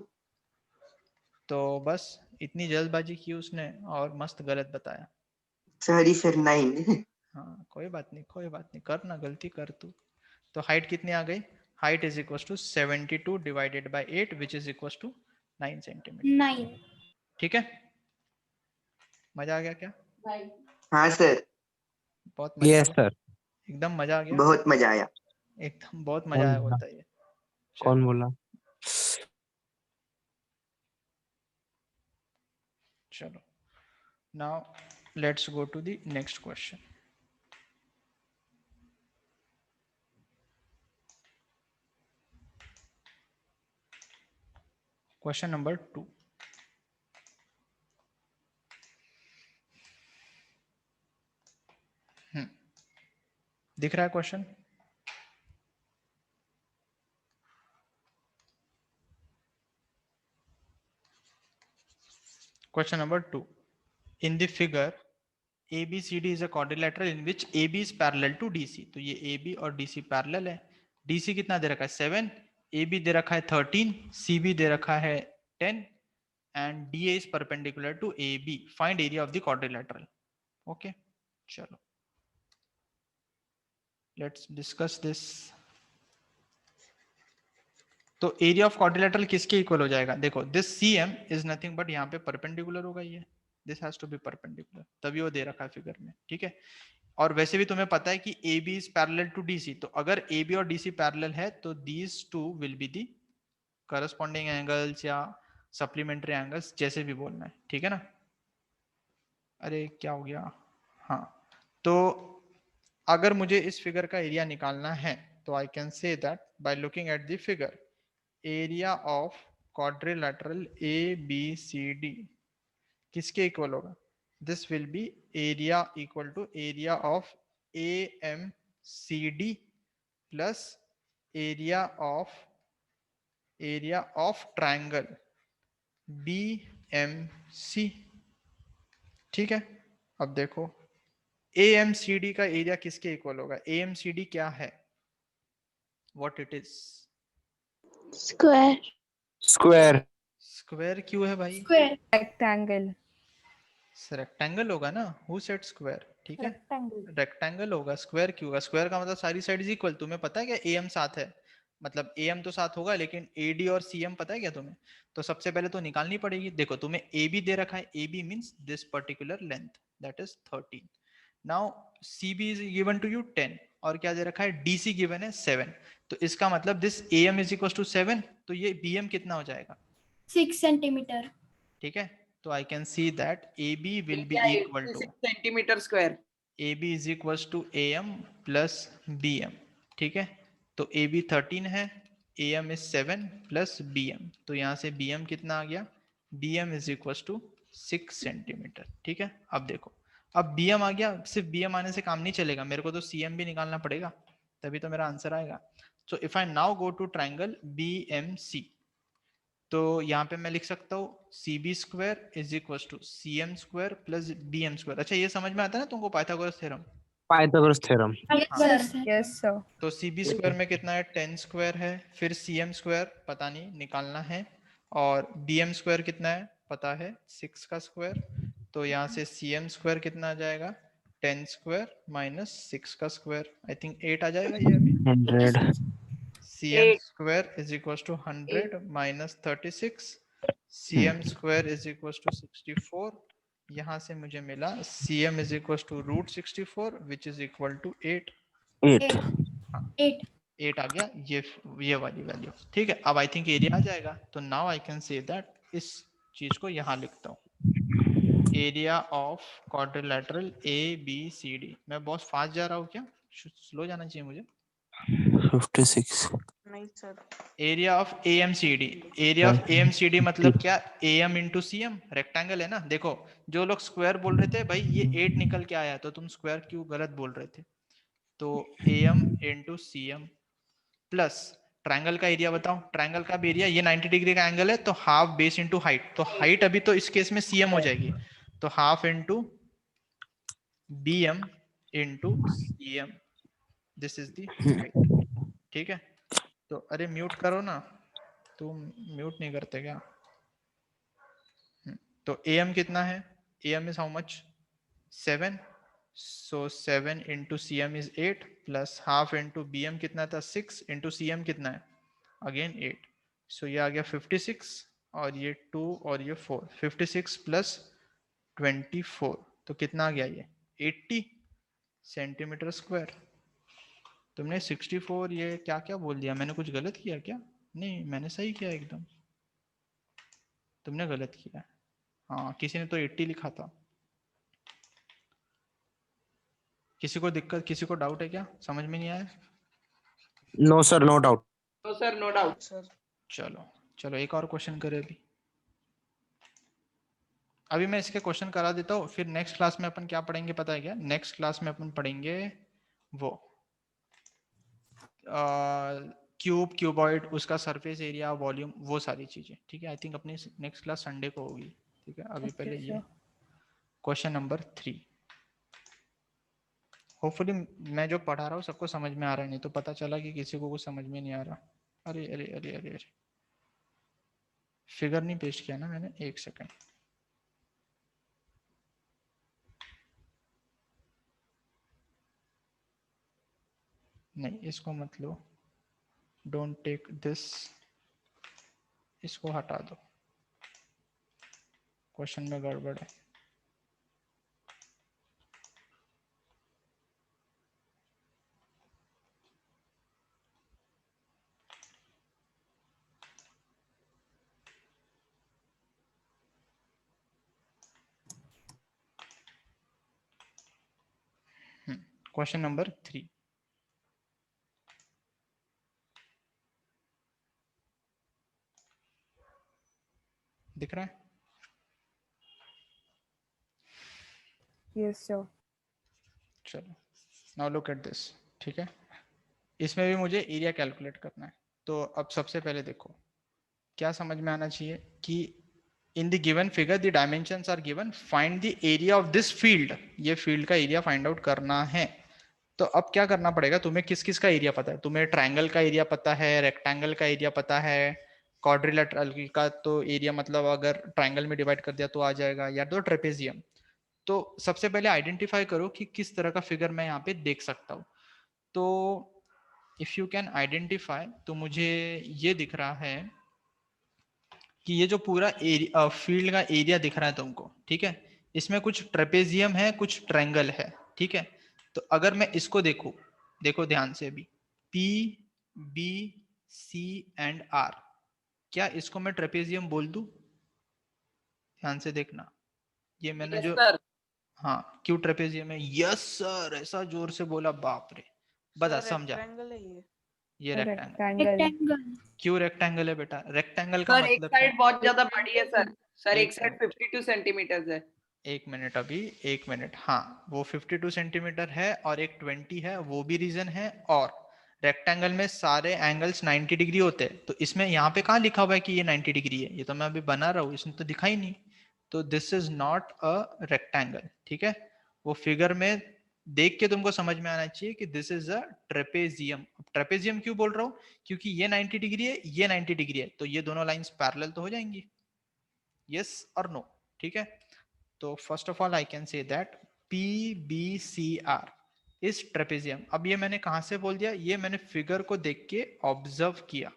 तो बस इतनी जल्दबाजी की उसने और मस्त गलत बताया. Sorry sir, 9. हाँ, कोई बात नहीं, कोई बात नहीं, कर ना, गलती कर तू. तो हाइट कितनी आ गई? Height is equal to 72 divided by 8 which is equal to 9 centimetre. 9. ठीक है, मजा आ गया क्या? हाँ सर, बहुत मजा. Yes, sir. एकदम मजा आ गया, बहुत मजा आया. एकदम बहुत मजा आया बोलता है ये. कौन बोला? चलो, now let's go to the next question. Question number 2. दिख रहा है question? Question number 2. In the figure, ABCD is a quadrilateral in which AB is parallel to DC. तो ये AB और DC parallel है. DC कितना दे रखा है? 7. AB दे रखा है 13. CB दे रखा है 10. And DA is perpendicular to AB. Find area of the quadrilateral. Okay. चलो. Let's discuss this. तो एरिया ऑफ क्वाड्रिलेटरल किसके इक्वल हो जाएगा? देखो, this CM is nothing but यहाँ पे परपेंडिकुलर होगा ये. This has to be perpendicular, तभी वो दे रखा है फिगर में, ठीक है। और वैसे भी तुम्हें पता है कि A B is parallel to DC, तो अगर ए बी और डीसी पैरेलल है तो these two will be the corresponding angles या सप्लीमेंट्री एंगल्स, जैसे भी बोलना है, ठीक है ना। अरे क्या हो गया, हाँ। तो अगर मुझे इस फिगर का एरिया निकालना है तो I can say that by looking at the figure, area of quadrilateral A B C D किसके इक्वल होगा, this will be area equal to area of A M C D plus area of triangle B M C, ठीक है। अब देखो ए एम सी डी का एरिया किसके इक्वल होगा, ए एम सी डी क्या है, what it is, Square. Square. Square क्यों है भाई, स्क्वायर rectangle. रेक्टेंगल होगा ना, हु सेड स्क्वायर, ठीक है। Rectangle. रेक्टेंगल होगा, स्क्वायर क्यों होगा, स्क्वायर का मतलब सारी साइड इक्वल, तुम्हें पता है क्या ए एम साथ है, मतलब ए एम तो साथ होगा लेकिन ए डी और सी एम पता है क्या तुम्हें, तो सबसे पहले तो निकालनी पड़ेगी। देखो तुम्हें ए बी दे रखा है, A B means this particular length that is 13, now C B is given to you 10 और क्या दे रखा है, डी सी गिवन है 7, तो इसका मतलब this A M is equal to 7, तो ये बी एम कितना हो जाएगा, 6 सेंटीमीटर। ठीक है। तो I can see that A B will be equal to 6 centimetre square. A B is equal to A M plus B M, ठीक है। तो ए बी 13 है, A M is 7 plus B M, तो यहाँ से बी एम कितना आ गया, B M is equal to 6 centimetre, ठीक है। अब देखो अब बी एम आ गया, सिर्फ बी एम आने से काम नहीं चलेगा, मेरे को तो सी एम भी निकालना पड़ेगा, तभी तो मेरा आंसर आएगा। So if I now go to triangle B M C, तो यहाँ पे मैं लिख सकता हूँ C B square is equal to C M square plus B M square. अच्छा ये समझ में आता है ना तुमको Pythagoras theorem, Pythagoras theorem. Yes, sir. तो सी बी स्क्वायर में कितना है 10 स्क्वायर है, फिर सी एम स्क्वायर पता नहीं निकालना है, और बी एम स्क्वायर कितना है पता है 6 का स्क्वायर, तो यहाँ से सी एम स्क्वायर कितना आ जाएगा 10 स्क्वायर माइनस 6 का स्क्वायर, आई थिंक 8 आ जाएगा ये अभी, 100. C M square is equal to 100 minus 36, C M square is equal to 64, यहाँ से मुझे मिला C M is equal to root 64 which is equal to 8, 8. 8 आ गया ये वाली वैल्यू, ठीक है। अब आई थिंक एरिया आ जाएगा, तो now I can say that इस चीज को यहाँ लिखता हूँ, area of quadrilateral A B C D. मैं बहुत फास्ट जा रहा हूँ क्या, स्लो जाना चाहिए मुझे, 56. नहीं sir. Area of A M C D, area of A M C D मतलब क्या, A M into C M, rectangle है ना। देखो जो लोग स्क्वायर बोल रहे थे भाई ये 8 निकल के आया, तो तुम स्क्वायर क्यों गलत बोल रहे थे, तो A M into C M plus triangle का एरिया बताओ, ट्रायंगल का भी एरिया ये 90 डिग्री का एंगल है, तो हाफ बेस इंटू हाइट, तो हाइट अभी तो इस केस में सी एम हो जाएगी, तो half into B M into C M, this is the height, ठीक है। तो अरे म्यूट करो ना, तुम म्यूट नहीं करते क्या। तो ए एम कितना है, A M is how much 7, so 7 into C M is 8 plus half into B M कितना था 6 इंटू सी एम कितना है अगेन 8, सो ये आ गया 56 और ये 2 और ये 4, 56 प्लस 24 तो कितना आ गया ये 80 सेंटीमीटर स्क्वायर। तुमने 64 ये क्या क्या बोल दिया, मैंने कुछ गलत किया क्या, नहीं मैंने सही किया एकदम, तुमने गलत किया, हाँ किसी ने तो 80 लिखा था। किसी को दिक्कत, किसी को डाउट है क्या, समझ में नहीं आया, No, sir, no doubt. No sir, no doubt sir. चलो चलो एक और क्वेश्चन करें अभी मैं इसके क्वेश्चन करा देता हूँ, फिर नेक्स्ट क्लास में अपन क्या पढ़ेंगे पता है क्या, नेक्स्ट क्लास में अपन पढ़ेंगे वो क्यूब क्यूबॉइड, उसका सरफेस एरिया वॉल्यूम वो सारी चीजें, ठीक है। आई थिंक अपनी नेक्स्ट क्लास संडे को होगी, ठीक है। अभी पहले ये क्वेश्चन नंबर 3, होपफुली मैं जो पढ़ा रहा हूँ सबको समझ में आ रहा है, नहीं तो पता चला कि किसी को कुछ समझ में नहीं आ रहा। अरे अरे अरे अरे अरे फिगर नहीं पेश किया ना मैंने, एक सेकंड, नहीं इसको मत लो, डोंट टेक दिस, इसको हटा दो, क्वेश्चन में गड़बड़ है। Question number 3। दिख रहा है? Yes, sir. चलो, नाउ लुक एट दिस। ठीक है, इसमें भी मुझे एरिया कैलकुलेट करना है। तो अब सबसे पहले देखो क्या समझ में आना चाहिए कि in the given figure the dimensions are given, find the area of this field. ये फील्ड का एरिया फाइंड आउट करना है। तो अब क्या करना पड़ेगा, तुम्हें किस किस का एरिया पता है? तुम्हें ट्रायंगल का एरिया पता है, रेक्टेंगल का एरिया पता है, क्वाड्रिलेटरल का तो एरिया मतलब अगर ट्रायंगल में डिवाइड कर दिया तो आ जाएगा, या तो ट्रेपेजियम। तो सबसे पहले आइडेंटिफाई करो कि किस तरह का फिगर मैं यहाँ पे देख सकता हूँ। तो इफ यू कैन आइडेंटिफाई, तो मुझे ये दिख रहा है कि ये जो पूरा एरिया फील्ड का एरिया दिख रहा है तुमको, ठीक है, इसमें कुछ ट्रेपेजियम है, कुछ ट्रायंगल है। ठीक है, तो अगर मैं इसको देखूं, देखो ध्यान से अभी, P B C and R, क्या इसको मैं ट्रेपेजियम बोल दूं? ध्यान से देखना, ये मैंने Yes, जो, sir. हाँ क्यों ट्रेपेजियम है? यस सर, ऐसा जोर से बोला, बाप रे, बता समझा? रेक्टेंगल है ये। ये रेक्टेंगल। Rectangle. क्यों रेक्टेंगल है बेटा? रेक्टेंगल का सर एक मतलब क्या? साइड बहुत ज्यादा बड़ी है सर। सर एक एक साइड मिनट, 52 सेंटीमीटर है। एक मिनट अभी, एक मिनट। हाँ, वो 52 सेंटीमीटर है और एक 20 है, वो भी रीजन है। और रेक्टेंगल में सारे एंगल्स 90 डिग्री होते हैं, तो इसमें यहाँ पे कहाँ लिखा हुआ है कि ये 90 डिग्री है? ये तो मैं अभी बना रहा हूँ, इसमें तो दिखा ही नहीं। तो this is not a rectangle. ठीक है, वो फिगर में देख के तुमको समझ में आना चाहिए कि this is a trapezium. Trapezium क्यों बोल रहा हूँ? क्योंकि ये 90 डिग्री है, ये 90 डिग्री है, तो ये दोनों लाइंस पैरेलल तो हो जाएंगी। यस और नो? ठीक है, तो first of all I can say that PBCR is trapezium. अब ये मैंने कहां से बोल दिया? ये मैंने फिगर को देख के ऑब्जर्व किया।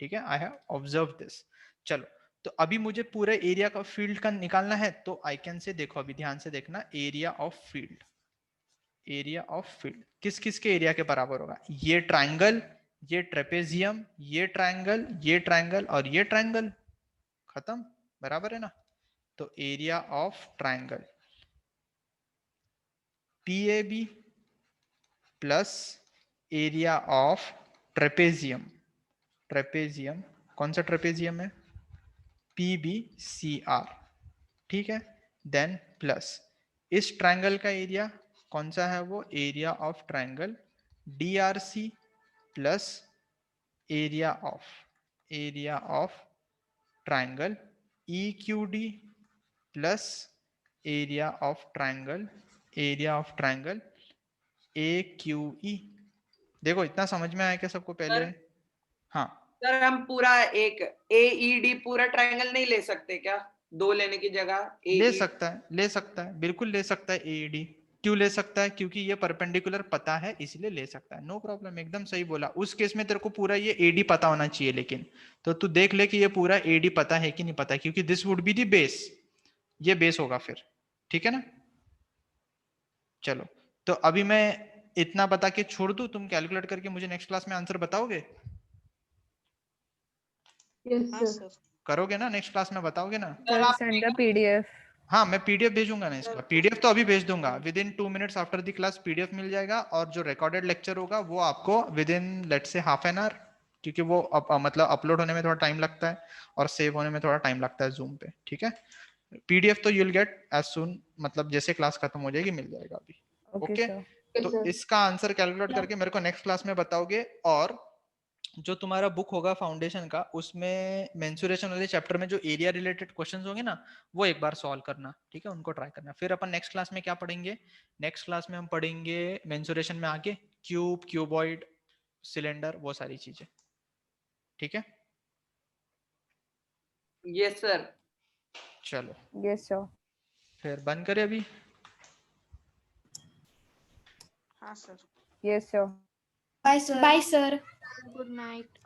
ठीक है, आई हैव ऑब्जर्व दिस। चलो, तो अभी मुझे पूरे एरिया का फील्ड का निकालना है, तो आई कैन से, देखो अभी ध्यान से देखना, area of field. Area of field किस किस के एरिया के बराबर होगा? ये ट्राइंगल, ये ट्रेपेजियम, ये ट्राइंगल, ये ट्राइंगल और ये ट्राइंगल। खत्म, बराबर है ना? तो area of triangle PAB plus area of trapezium. Trapezium कौन सा ट्रेपेजियम है? PBCR। ठीक है, देन प्लस इस ट्राइंगल का एरिया कौन सा है? वो area of triangle DRC plus area of triangle EQD plus area of triangle AQE। देखो इतना समझ में आया क्या सबको पहले? सर, हाँ, सर हम पूरा एक AED पूरा ट्रायंगल नहीं ले सकते क्या? दो लेने की जगह ले AED। सकता है, ले सकता है, बिल्कुल ले सकता है AED। क्यों ले सकता है? क्योंकि ये परपेंडिकुलर पता है, इसलिए ले सकता है। नो प्रॉब्लम, एकदम सही बोला। उस केस में तेरे को पूरा ये AD पता होना चाहिए, लेकिन तो तू देख ले कि ये पूरा AD पता है कि नहीं पता, क्योंकि this would be the base, ये बेस होगा फिर। ठीक है ना? चलो, तो अभी मैं इतना बता के छोड़ दूं, तुम कैलकुलेट करके मुझे नेक्स्ट क्लास में आंसर बताओगे? हाँ सर। करोगे ना? नेक्स्ट क्लास में बताओगे ना? सर I'll आप send the PDF. हाँ, मैं PDF भेजूंगा ना इसका। PDF तो अभी भेज दूंगा, sir, with in 2 minutes after the class PDF मिल जाएगा। और जो रिकॉर्डेड लेक्चर होगा वो आपको with in let's say half an hour, क्योंकि वो मतलब अपलोड होने में थोड़ा टाइम लगता है और सेव होने में थोड़ा टाइम लगता है जूम पे। ठीक है, PDF तो यूल गेट एज सुन, मतलब जैसे क्लास खत्म हो जाएगी मिल जाएगा अभी। Okay, okay, sir. तो इसका आंसर कैलकुलेट करके मेरे को नेक्स्ट क्लास में बताओगे। और जो तुम्हारा बुक होगा फाउंडेशन का, उसमें मेंसुरेशन वाले चैप्टर में जो एरिया रिलेटेड क्वेश्चंस होंगे ना, वो एक बार सॉल्व करना। ठीक है, उनको ट्राई करना। फिर अपन नेक्स्ट क्लास में क्या पढ़ेंगे? नेक्स्ट क्लास में हम पढ़ेंगे मेंसुरेशन में आगे क्यूब, क्यूबॉइड, सिलेंडर, वो सारी चीजें। ठीक है, यस सर। चलो Yes, sir. फिर बंद करें अभी। हाँ sir. Yes, sir. Bye, sir. Bye, sir. Good night.